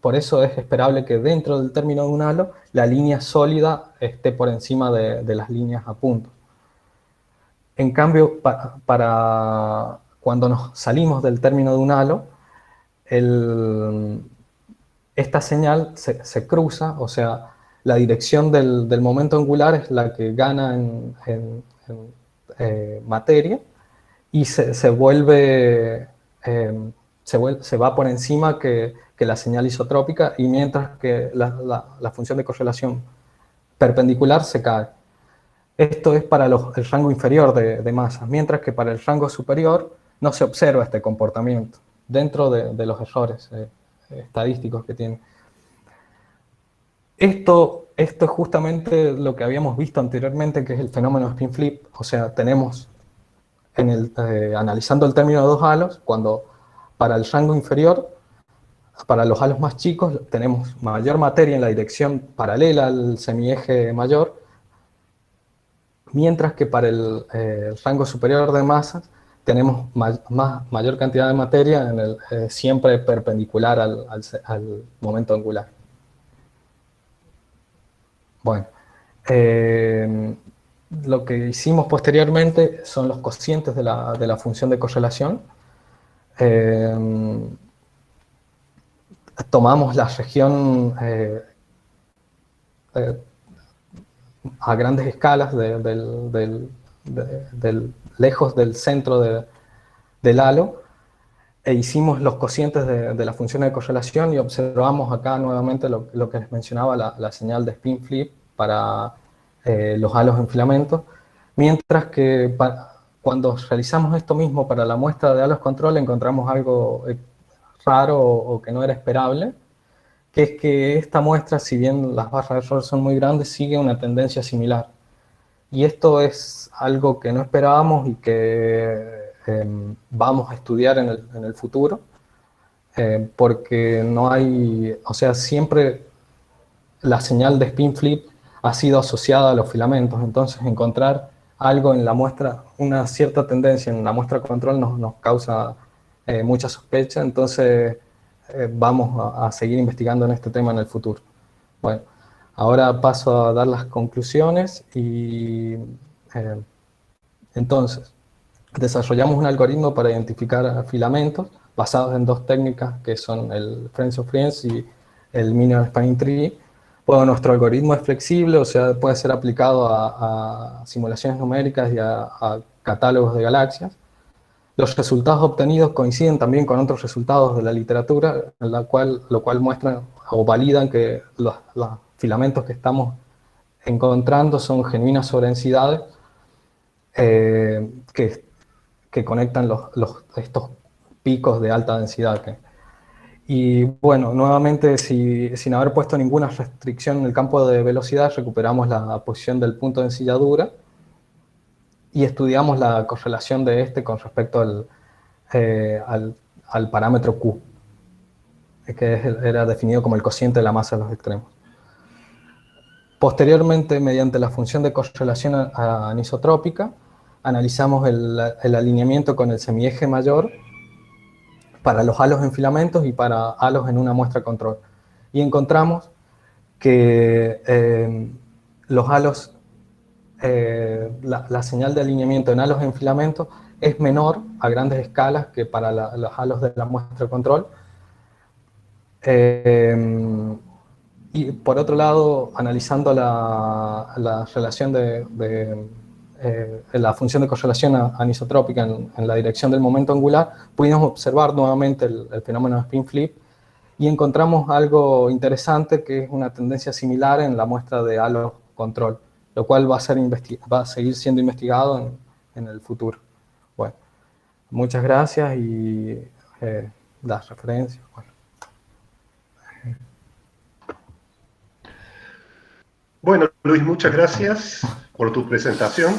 por eso es esperable que dentro del término de un halo la línea sólida esté por encima de las líneas a punto. En cambio, para cuando nos salimos del término de un halo, esta señal se cruza, o sea, la dirección del momento angular es la que gana en materia y se va por encima que que la señal isotrópica, y mientras que la función de correlación perpendicular se cae. Esto es para el rango inferior de masas, mientras que para el rango superior no se observa este comportamiento, dentro de los errores estadísticos que tiene. Esto es justamente lo que habíamos visto anteriormente, que es el fenómeno spin flip. O sea, tenemos, analizando el término de dos halos, cuando para el rango inferior, para los halos más chicos, tenemos mayor materia en la dirección paralela al semieje mayor, mientras que para el rango superior de masas tenemos mayor cantidad de materia siempre perpendicular al momento angular. Bueno, lo que hicimos posteriormente son los cocientes de la función de correlación. Tomamos la región a grandes escalas, lejos del centro del halo, e hicimos los cocientes de la función de correlación y observamos acá nuevamente lo que les mencionaba, la señal de spin flip para los halos en filamentos, mientras que cuando realizamos esto mismo para la muestra de halos control encontramos algo raro o que no era esperable, que es que esta muestra, si bien las barras de error son muy grandes, sigue una tendencia similar. Y esto es algo que no esperábamos y que vamos a estudiar en el futuro, porque no hay, o sea, siempre la señal de spin flip ha sido asociada a los filamentos, entonces encontrar algo en la muestra, una cierta tendencia en la muestra control nos causa mucha sospecha, entonces vamos a seguir investigando en este tema en el futuro. Bueno, ahora paso a dar las conclusiones y entonces desarrollamos un algoritmo para identificar filamentos basados en dos técnicas que son el Friends of Friends y el Minimal Spanning Tree. Bueno, nuestro algoritmo es flexible, o sea, puede ser aplicado a simulaciones numéricas y a catálogos de galaxias. Los resultados obtenidos coinciden también con otros resultados de la literatura, lo cual muestran o validan que los filamentos que estamos encontrando son genuinas sobredensidades que conectan estos picos de alta densidad. Y bueno, nuevamente, sin haber puesto ninguna restricción en el campo de velocidad, recuperamos la posición del punto de ensilladura y estudiamos la correlación de este con respecto al parámetro Q, que era definido como el cociente de la masa de los extremos. Posteriormente, mediante la función de correlación anisotrópica, analizamos el alineamiento con el semieje mayor para los halos en filamentos y para halos en una muestra control. Y encontramos que los halos, la señal de alineamiento en halos en filamentos es menor a grandes escalas que para los halos de la muestra control. Y por otro lado, analizando la relación la función de correlación anisotrópica en la dirección del momento angular, pudimos observar nuevamente el fenómeno de spin flip y encontramos algo interesante, que es una tendencia similar en la muestra de halo control, lo cual va a seguir siendo investigado en el futuro. Bueno, muchas gracias y las referencias. Bueno, Luis, muchas gracias por tu presentación.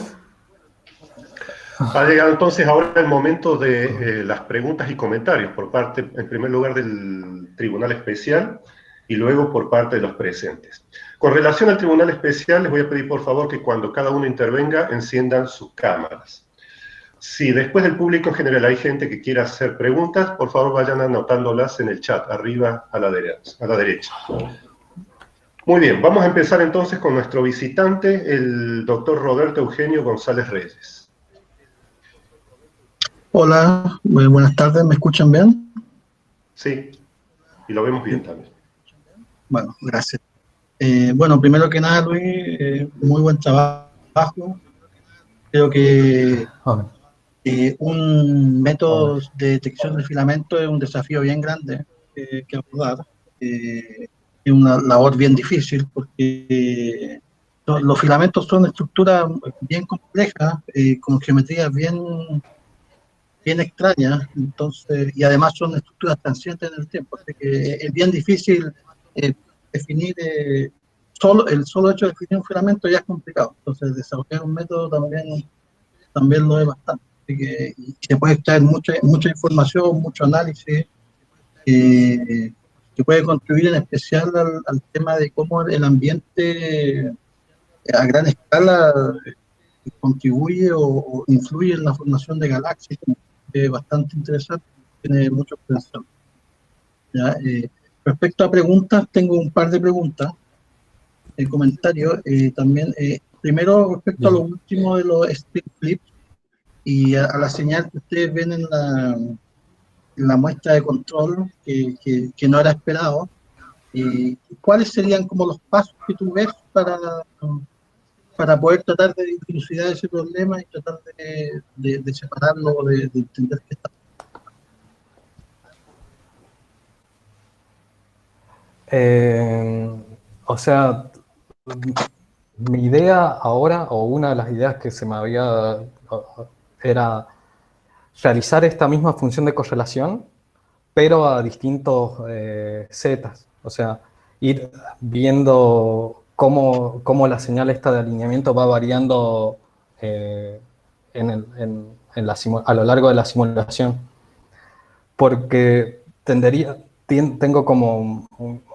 Ha llegado entonces ahora el momento de las preguntas y comentarios por parte, en primer lugar, del Tribunal Especial y luego por parte de los presentes. Con relación al Tribunal Especial, les voy a pedir por favor que cuando cada uno intervenga enciendan sus cámaras. Si después del público en general hay gente que quiera hacer preguntas, por favor vayan anotándolas en el chat, arriba a la derecha. Muy bien, vamos a empezar entonces con nuestro visitante, el doctor Roberto Eugenio González Reyes. Hola, muy buenas tardes, ¿me escuchan bien? Sí, y lo vemos bien también. Bueno, gracias. Bueno, primero que nada, Luis, muy buen trabajo. Creo que un método de detección de filamento es un desafío bien grande. que abordar. Es una labor bien difícil porque los filamentos son estructuras bien complejas, con geometrías bien extrañas, entonces, y además son estructuras transientes en el tiempo, así que es bien difícil definir, el solo hecho de definir un filamento ya es complicado, entonces desarrollar un método también lo es bastante, así que y se puede extraer mucha información, mucho análisis, que puede contribuir en especial al tema de cómo el ambiente a gran escala contribuye o influye en la formación de galaxias, bastante interesante, tiene mucho potencial. ¿Ya? Respecto a preguntas, tengo un par de preguntas, comentarios también. Primero, respecto a lo último de los spin flips y a la señal que ustedes ven en la muestra de control, que no era esperado, ¿cuáles serían como los pasos que tú ves para poder tratar de dilucidar ese problema y tratar de separarlo, de entender qué está? O sea, mi idea ahora, o una de las ideas que se me había, era realizar esta misma función de correlación, pero a distintos zetas. O sea, ir viendo cómo la señal esta de alineamiento va variando a lo largo de la simulación. Porque tengo como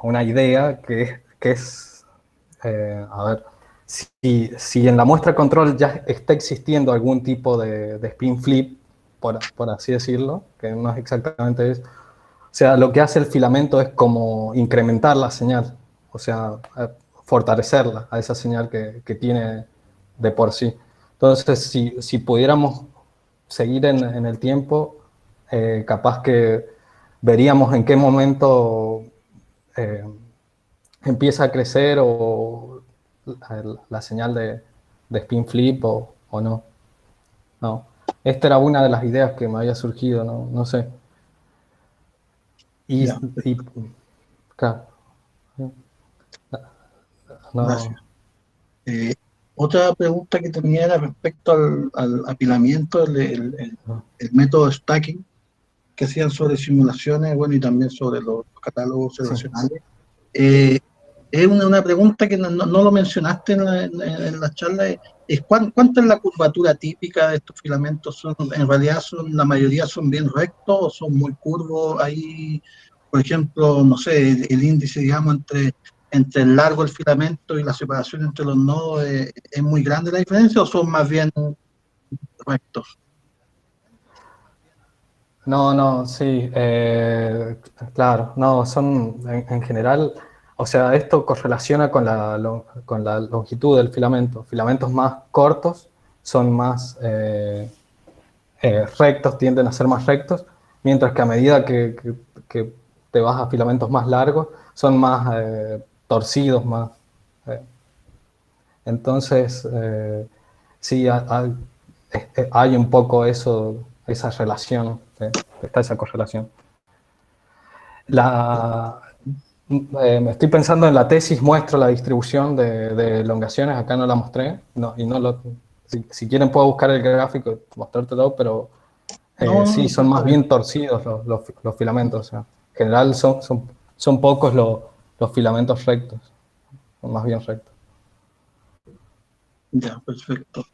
una idea que es a ver, si en la muestra control ya está existiendo algún tipo de spin flip, por así decirlo, que no es exactamente eso, o sea, lo que hace el filamento es como incrementar la señal, o sea, fortalecerla a esa señal que tiene de por sí. Entonces, si pudiéramos seguir en el tiempo, capaz que veríamos en qué momento eh, empieza a crecer o la señal de spin flip o no. No. Esta era una de las ideas que me había surgido, no sé. Y, Ya, y claro, gracias. no, Otra pregunta que tenía era respecto al apilamiento, no, el método stacking que hacían sobre simulaciones, bueno, y también sobre los catálogos sí. observacionales. Eh, es una pregunta que no lo mencionaste en la charla, es ¿cuánta es la curvatura típica de estos filamentos? En realidad la mayoría son bien rectos o son muy curvos. Ahí, por ejemplo, no sé, el índice, digamos, entre el largo del filamento y la separación entre los nodos, ¿es muy grande la diferencia o son más bien rectos? No, sí, claro, no, son en general, o sea, esto correlaciona con con la longitud del filamento. Filamentos más cortos son más rectos, tienden a ser más rectos, mientras que a medida que te vas a filamentos más largos, son más torcidos, más. eh, entonces, sí, hay un poco esa relación, está esa correlación. La, me estoy pensando en la tesis, muestro la distribución de elongaciones, acá no la mostré, y si quieren puedo buscar el gráfico y mostrártelo, pero sí, son Está más bien. bien torcidos los filamentos. O sea, en general son pocos los filamentos rectos, son más bien rectos. Ya, perfecto.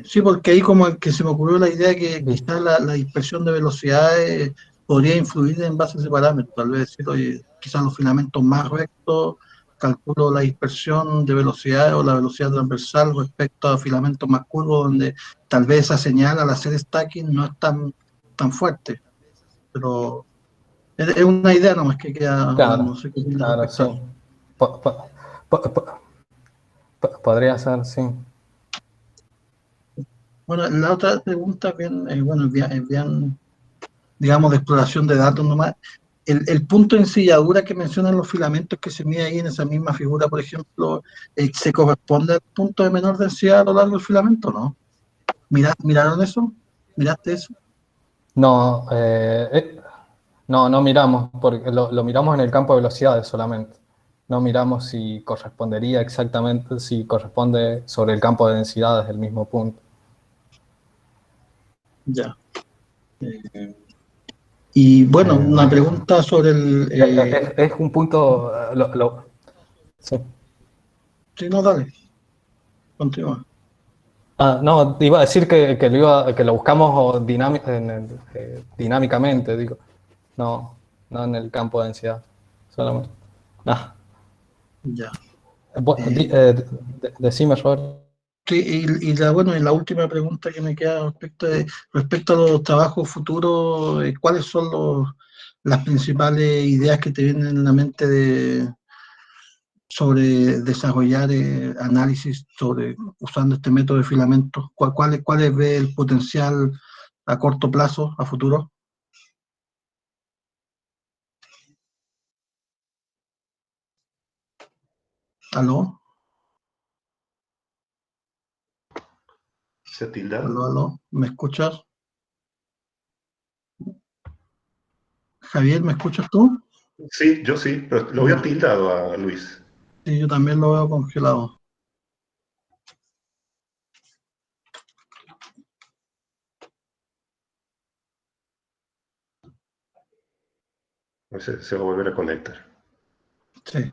Sí, porque ahí como que se me ocurrió la idea que Bien. quizás la dispersión de velocidades podría influir en base a ese parámetro. Tal vez decir, oye, quizás los filamentos más rectos, calculo la dispersión de velocidades o la velocidad transversal respecto a filamentos más curvos, donde tal vez esa señal al hacer stacking no es tan fuerte. Pero es una idea nomás que queda, no Claro, sé qué opinas claro, respecto sí. a eso. Po- po- podría ser, sí. Bueno, la otra pregunta bien, bueno, es bien, digamos, de exploración de datos nomás. El punto de ensilladura que mencionan los filamentos que se mide ahí en esa misma figura, por ejemplo, ¿se corresponde al punto de menor densidad a lo largo del filamento, no? ¿Miraron eso? ¿Miraste eso? No, No miramos, porque lo miramos en el campo de velocidades solamente. No miramos si correspondería exactamente, si corresponde sobre el campo de densidades del mismo punto. Ya. Y bueno, una pregunta sobre el... Es un punto... sí. Sí, no, dale, continúa. No, iba a decir que lo buscamos dinámicamente, digo. No en el campo de densidad, solamente. Ah, Ya. bueno, decime, Robert. Sí, bueno, y la última pregunta que me queda respecto a los trabajos futuros, ¿cuáles son las principales ideas que te vienen en la mente sobre desarrollar análisis usando este método de filamentos? ¿Cuáles ve el potencial a corto plazo, a futuro? ¿Aló? ¿Se ha tildado? ¿Aló? ¿Me escuchas? Javier, ¿me escuchas tú? Sí, yo sí, pero lo veo tildado a Luis. Sí, yo también lo veo congelado. No sé, se va a volver a conectar. Sí.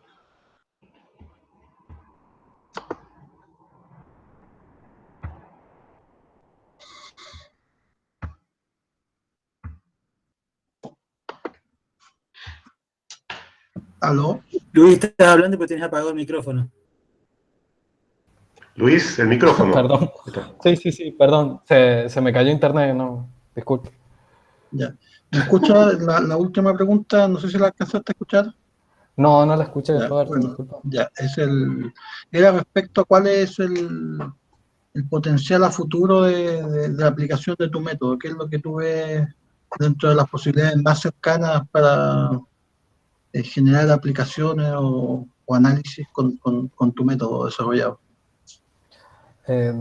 ¿Aló? Luis, estás hablando pero tienes apagado el micrófono. Luis, el micrófono. Perdón. Sí, perdón. Se me cayó internet, no. Disculpe. Ya. ¿Me escucha la última pregunta? No sé si la alcanzaste a escuchar. No la escuché, Ya, Roberto, bueno, disculpa. ya, era respecto a cuál es el potencial a futuro de la aplicación de tu método, qué es lo que tú ves dentro de las posibilidades más cercanas para generar aplicaciones o análisis con tu método desarrollado. Eh,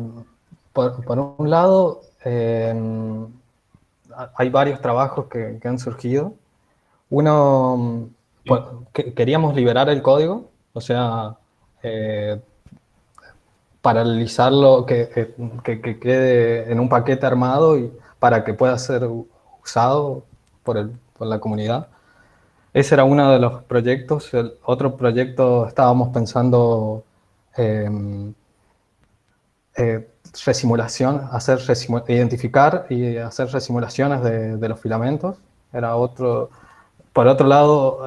por un lado, hay varios trabajos que han surgido. Uno, queríamos liberar el código, o sea, eh, paralelizarlo, que quede en un paquete armado y para que pueda ser usado por la comunidad. Ese era uno de los proyectos. El otro proyecto estábamos pensando resimulación, identificar y hacer resimulaciones de los filamentos. Era otro. Por otro lado,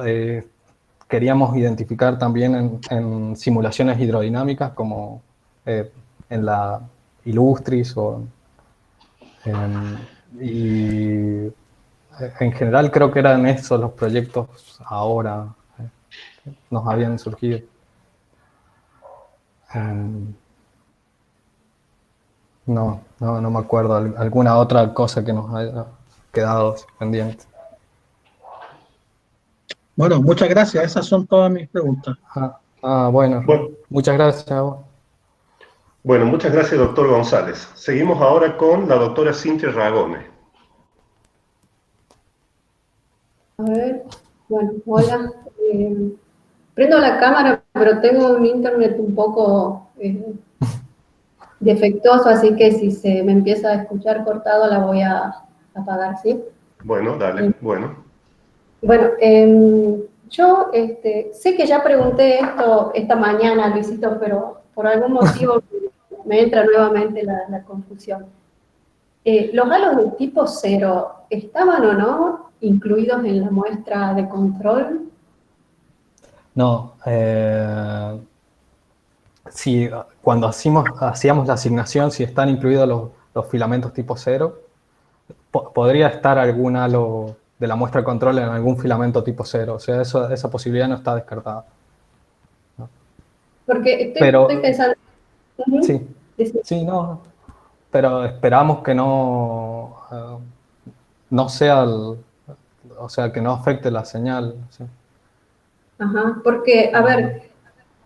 queríamos identificar también en simulaciones hidrodinámicas como en la Illustris y en general creo que eran esos los proyectos ahora nos habían surgido. No me acuerdo alguna otra cosa que nos haya quedado pendiente. Bueno, muchas gracias, esas son todas mis preguntas. Bueno, Bueno, muchas gracias a vos. bueno, muchas gracias, doctor González. Seguimos ahora con la doctora Cintia Ragone. A ver, bueno, hola. Prendo la cámara, pero tengo un internet un poco defectuoso, así que si se me empieza a escuchar cortado la voy a apagar, ¿sí? Bueno, dale, bueno. Bueno, yo sé que ya pregunté esto esta mañana, Luisito, pero por algún motivo me entra nuevamente la confusión. ¿Los halos de tipo 0 estaban o no incluidos en la muestra de control? No, si cuando hacíamos la asignación, si están incluidos los filamentos tipo 0, podría estar algún halo de la muestra de control en algún filamento tipo 0. O sea, esa posibilidad no está descartada. ¿No? Porque Pero, estoy pensando... sí, sí, no. Pero esperamos que no sea, o sea, que no afecte la señal. ¿Sí? Ajá, porque, a ver,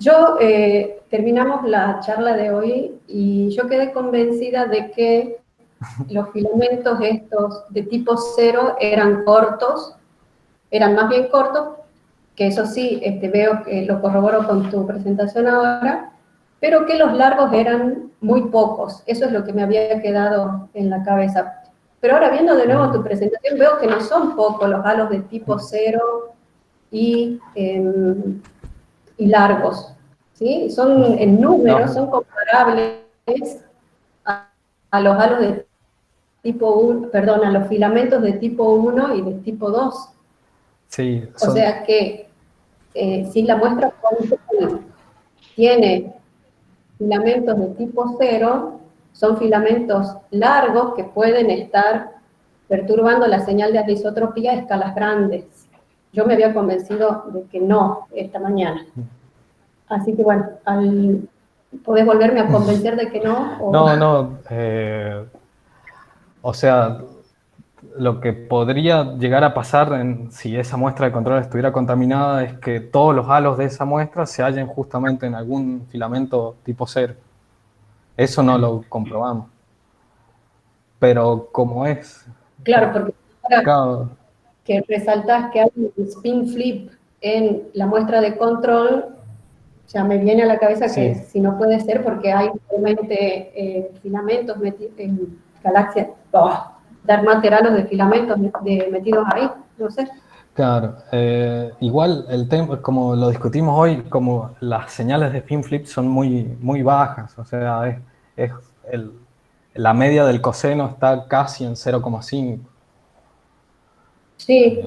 yo terminamos la charla de hoy y yo quedé convencida de que los filamentos estos de tipo 0 eran cortos eran más bien cortos, que eso sí, veo que lo corroboro con tu presentación ahora, pero que los largos eran muy pocos. Eso es lo que me había quedado en la cabeza. Pero ahora viendo de nuevo tu presentación, veo que no son pocos los halos de tipo 0 y largos, ¿sí? Son en números, son comparables a los halos de tipo 1, perdón, a los filamentos de tipo 1 y de tipo 2. Sí, O sea que si la muestra tiene filamentos de tipo 0, son filamentos largos que pueden estar perturbando la señal de anisotropía a escalas grandes. Yo me había convencido de que no esta mañana. Así que bueno, ¿podés volverme a convencer de que no? ¿O? No, o sea, lo que podría llegar a pasar si esa muestra de control estuviera contaminada es que todos los halos de esa muestra se hallen justamente en algún filamento tipo 0. Eso no lo comprobamos. Pero como es... Claro, porque Claro, que resaltás que hay un spin flip en la muestra de control, ya me viene a la cabeza que si no puede ser porque hay realmente filamentos en galaxias, dermateralos de filamentos metidos ahí, no sé. claro. Igual el tema, como lo discutimos hoy, como las señales de spin flip son muy bajas, o sea, es la media del coseno está casi en 0,5. Sí.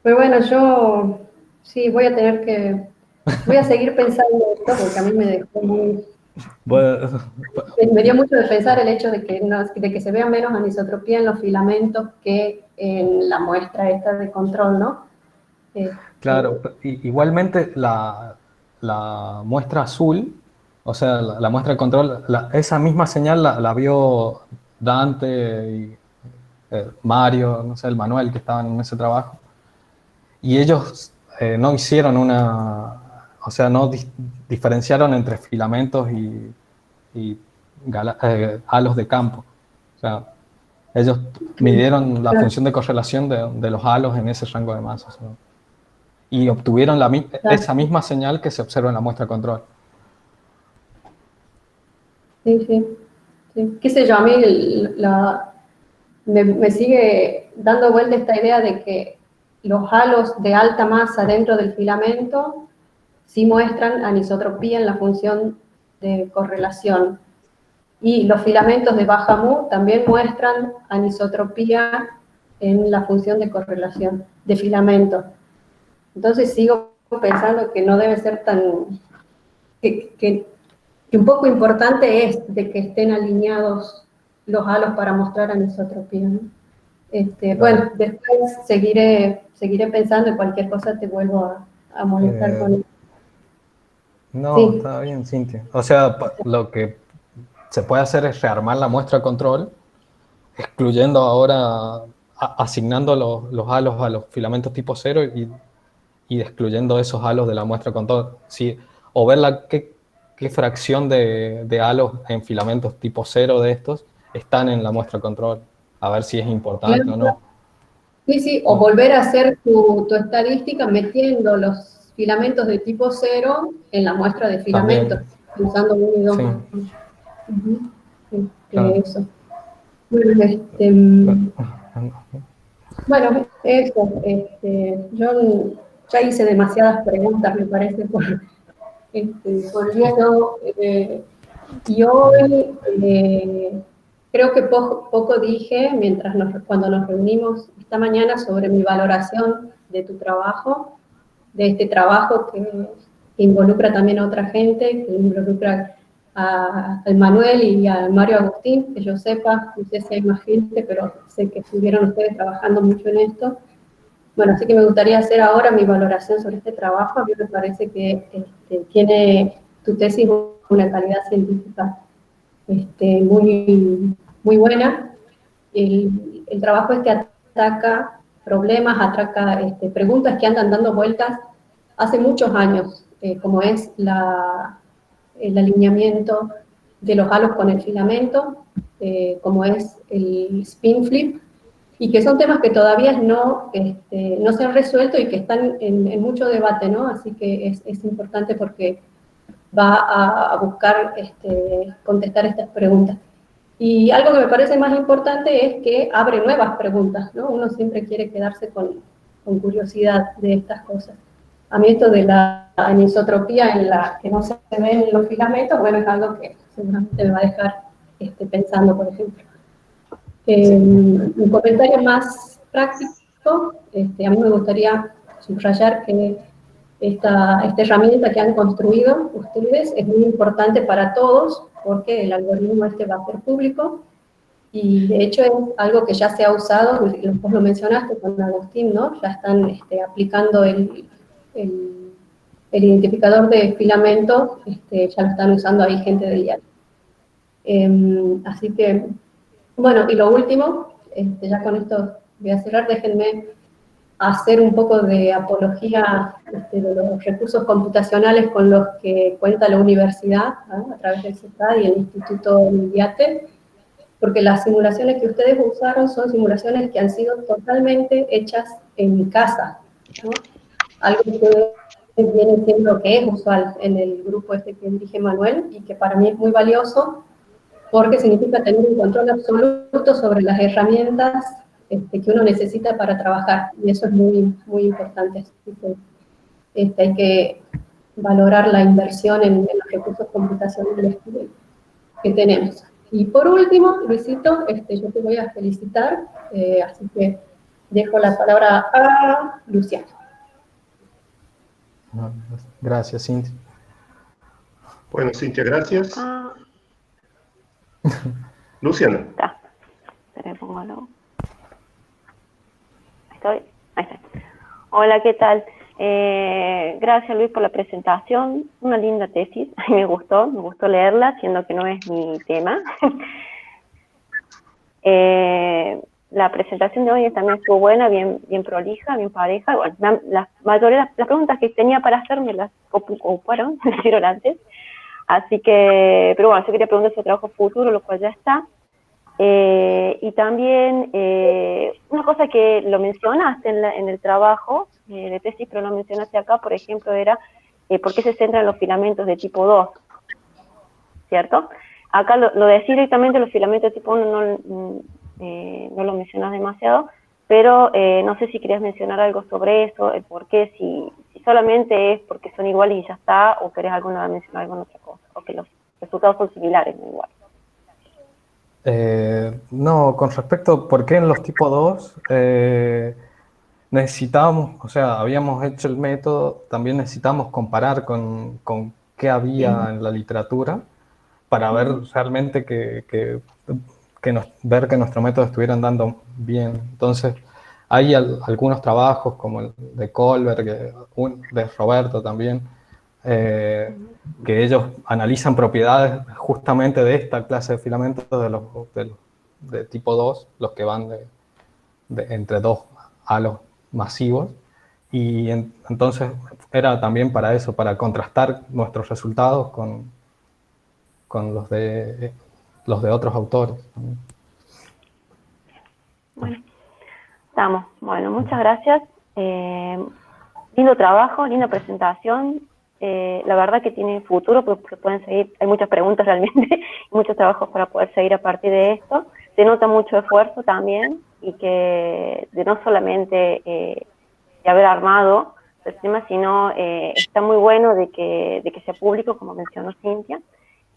Pero bueno, yo sí voy a seguir pensando esto porque a mí me dejó Bueno, me dio mucho de pensar el hecho de que se vea menos anisotropía en los filamentos que en la muestra esta de control, ¿no? claro, igualmente la muestra azul, o sea, la muestra de control, esa misma señal la vio Dante y Mario, no sé, el Manuel que estaban en ese trabajo, y ellos no hicieron o sea, no diferenciaron entre filamentos y halos de campo. O sea, ellos midieron la función de correlación de los halos en ese rango de masas, ¿no? Y obtuvieron esa misma señal que se observa en la muestra control. Sí. Qué sé yo, a mí me sigue dando vuelta esta idea de que los halos de alta masa dentro del filamento sí muestran anisotropía en la función de correlación. Y los filamentos de baja mu también muestran anisotropía en la función de correlación de filamento. Entonces sigo pensando que no debe ser tan... que un poco importante es de que estén alineados los halos para mostrar anisotropía, ¿no? Bueno, después seguiré pensando y cualquier cosa te vuelvo a molestar con eso. No, Sí. está bien, Cintia. O sea, lo que se puede hacer es rearmar la muestra control, excluyendo ahora, asignando los halos a los filamentos tipo 0 y excluyendo esos halos de la muestra control. Sí, o ver qué fracción de halos en filamentos tipo 0 de estos están en la muestra control, a ver si es importante o no. Sí, o volver a hacer tu estadística metiendo los filamentos de tipo 0 en la muestra de filamentos, usando 1 y 2. Sí. Claro. Eso. Bueno, eso. Yo ya hice demasiadas preguntas, me parece, volviendo. Y hoy creo que poco dije cuando nos reunimos esta mañana sobre mi valoración de tu trabajo, de este trabajo que involucra también a otra gente, que involucra al Manuel y al Mario Agustín, que yo sepa, no sé si hay más gente, pero sé que estuvieron ustedes trabajando mucho en esto. Bueno, así que me gustaría hacer ahora mi valoración sobre este trabajo. A mí me parece que tiene tu tesis una calidad científica muy buena. El trabajo ataca problemas, ataca preguntas que andan dando vueltas hace muchos años, como es el alineamiento de los halos con el filamento, como es el spin flip, y que son temas que todavía no se han resuelto y que están en mucho debate, ¿no? Así que es importante porque va a buscar contestar estas preguntas. Y algo que me parece más importante es que abre nuevas preguntas, ¿no? Uno siempre quiere quedarse con curiosidad de estas cosas. A mí esto de la anisotropía en la que no se ven los filamentos, bueno, es algo que seguramente me va a dejar pensando, por ejemplo. Un comentario más práctico, a mí me gustaría subrayar que esta herramienta que han construido ustedes es muy importante para todos, porque el algoritmo va a ser público, y de hecho es algo que ya se ha usado, vos lo mencionaste con Agustín, ¿no? Ya están aplicando el identificador de filamentos, ya lo están usando ahí gente del IAL. Así que, bueno, y lo último, ya con esto voy a cerrar, déjenme hacer un poco de apología de los recursos computacionales con los que cuenta la universidad, ¿no? A través del CEPAD y el Instituto IATE, porque las simulaciones que ustedes usaron son simulaciones que han sido totalmente hechas en mi casa, ¿no? Algo que viene siendo que es usual en el grupo que dirige Manuel y que para mí es muy valioso porque significa tener un control absoluto sobre las herramientas que uno necesita para trabajar, y eso es muy, muy importante. Así que, hay que valorar la inversión en los recursos computacionales que tenemos. Y por último, Luisito, yo te voy a felicitar, así que dejo la palabra a Luciano. Gracias, Cintia. Bueno, Cintia, gracias. Luciana. Está. Espera, póngalo. Ahí está. Hola, ¿qué tal? Gracias, Luis, por la presentación. Una linda tesis. A mí me gustó leerla, siendo que no es mi tema. La presentación de hoy también estuvo buena, bien prolija, bien pareja. Bueno, las preguntas que tenía para hacerme las ocuparon, me hicieron antes. Así que, pero bueno, yo quería preguntar sobre trabajo futuro, lo cual ya está. Y también, una cosa que lo mencionaste en el trabajo de tesis, pero no mencionaste acá, por ejemplo, era por qué se centran los filamentos de tipo 2, ¿cierto? Acá lo decía directamente, los filamentos de tipo 1 no lo mencionas demasiado, pero no sé si querías mencionar algo sobre eso, el por qué, si solamente es porque son iguales y ya está, o querés mencionar alguna otra cosa, o que los resultados son similares, no igual. No, con respecto a por qué en los tipo 2, necesitábamos, o sea, habíamos hecho el método, también necesitábamos comparar con qué había en la literatura para ver realmente ver que nuestro método estuviera andando bien. Entonces, hay algunos trabajos como el de Kohlberg, de Roberto también, que ellos analizan propiedades justamente de esta clase de filamentos de tipo 2, los que van entre 2 halos masivos, y entonces era también para eso, para contrastar nuestros resultados con los de otros autores. Bueno, estamos. Bueno, muchas gracias. Lindo trabajo, linda presentación. La verdad que tiene futuro, porque pueden seguir, hay muchas preguntas realmente, muchos trabajos para poder seguir a partir de esto. Se nota mucho esfuerzo también, y que de no solamente de haber armado el tema, sino está muy bueno de que sea público, como mencionó Cintia,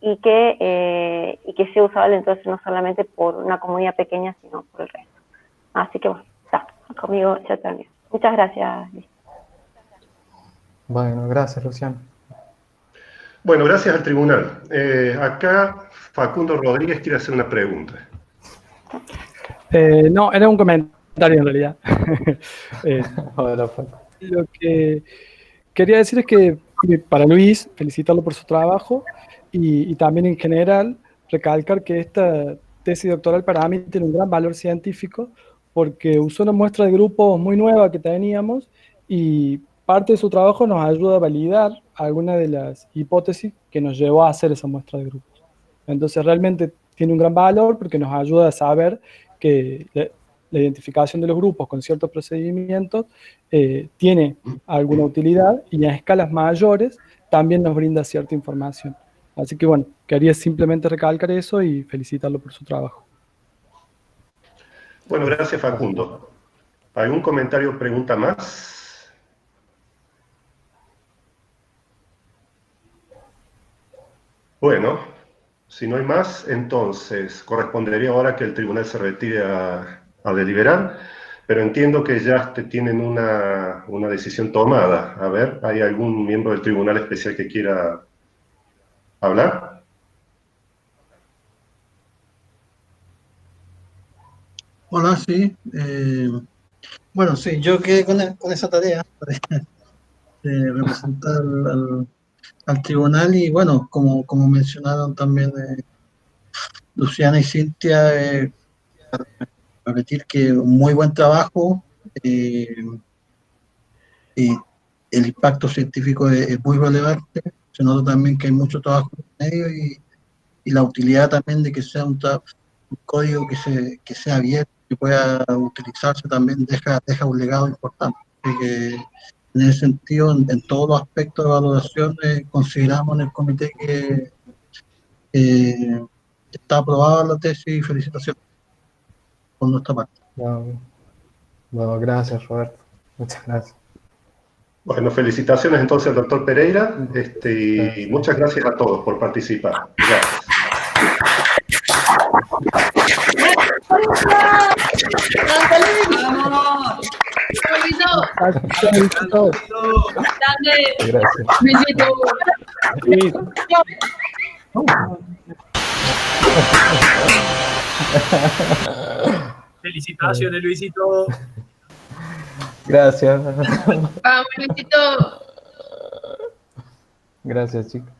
y que sea usable entonces no solamente por una comunidad pequeña, sino por el resto. Así que bueno, está, conmigo ya termino. Muchas gracias, Luis. Bueno, gracias, Luciano. Bueno, gracias al tribunal. Acá Facundo Rodríguez quiere hacer una pregunta. No, era un comentario en realidad. Lo que quería decir es que para Luis, felicitarlo por su trabajo y también en general recalcar que esta tesis doctoral para mí tiene un gran valor científico porque usó una muestra de grupos muy nueva que teníamos y parte de su trabajo nos ayuda a validar algunas de las hipótesis que nos llevó a hacer esa muestra de grupos. Entonces realmente tiene un gran valor porque nos ayuda a saber que la identificación de los grupos con ciertos procedimientos tiene alguna utilidad y a escalas mayores también nos brinda cierta información. Así que bueno, quería simplemente recalcar eso y felicitarlo por su trabajo. Bueno, gracias Facundo. ¿Algún comentario o pregunta más? Bueno, si no hay más, entonces correspondería ahora que el tribunal se retire a deliberar, pero entiendo que ya tienen una decisión tomada. A ver, ¿hay algún miembro del tribunal especial que quiera hablar? Hola, sí. Bueno, sí, yo quedé con esa tarea de representar al tribunal y bueno, como mencionaron también Luciana y Cintia, repetir que un muy buen trabajo eh, y el impacto científico es muy relevante. Se nota también que hay mucho trabajo en medio y la utilidad también de que sea un código que sea abierto, que pueda utilizarse también deja un legado importante. Así que en ese sentido, en todos los aspectos de valoración, consideramos en el comité que está aprobada la tesis y felicitaciones por nuestra parte. Bueno, gracias Roberto, muchas gracias. Bueno, felicitaciones entonces al doctor Pereira y muchas gracias a todos por participar. Gracias. Felicitaciones, Luisito. Gracias. Vamos, Luisito. Gracias, chicos.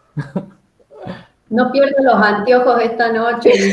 No pierdas los anteojos esta noche.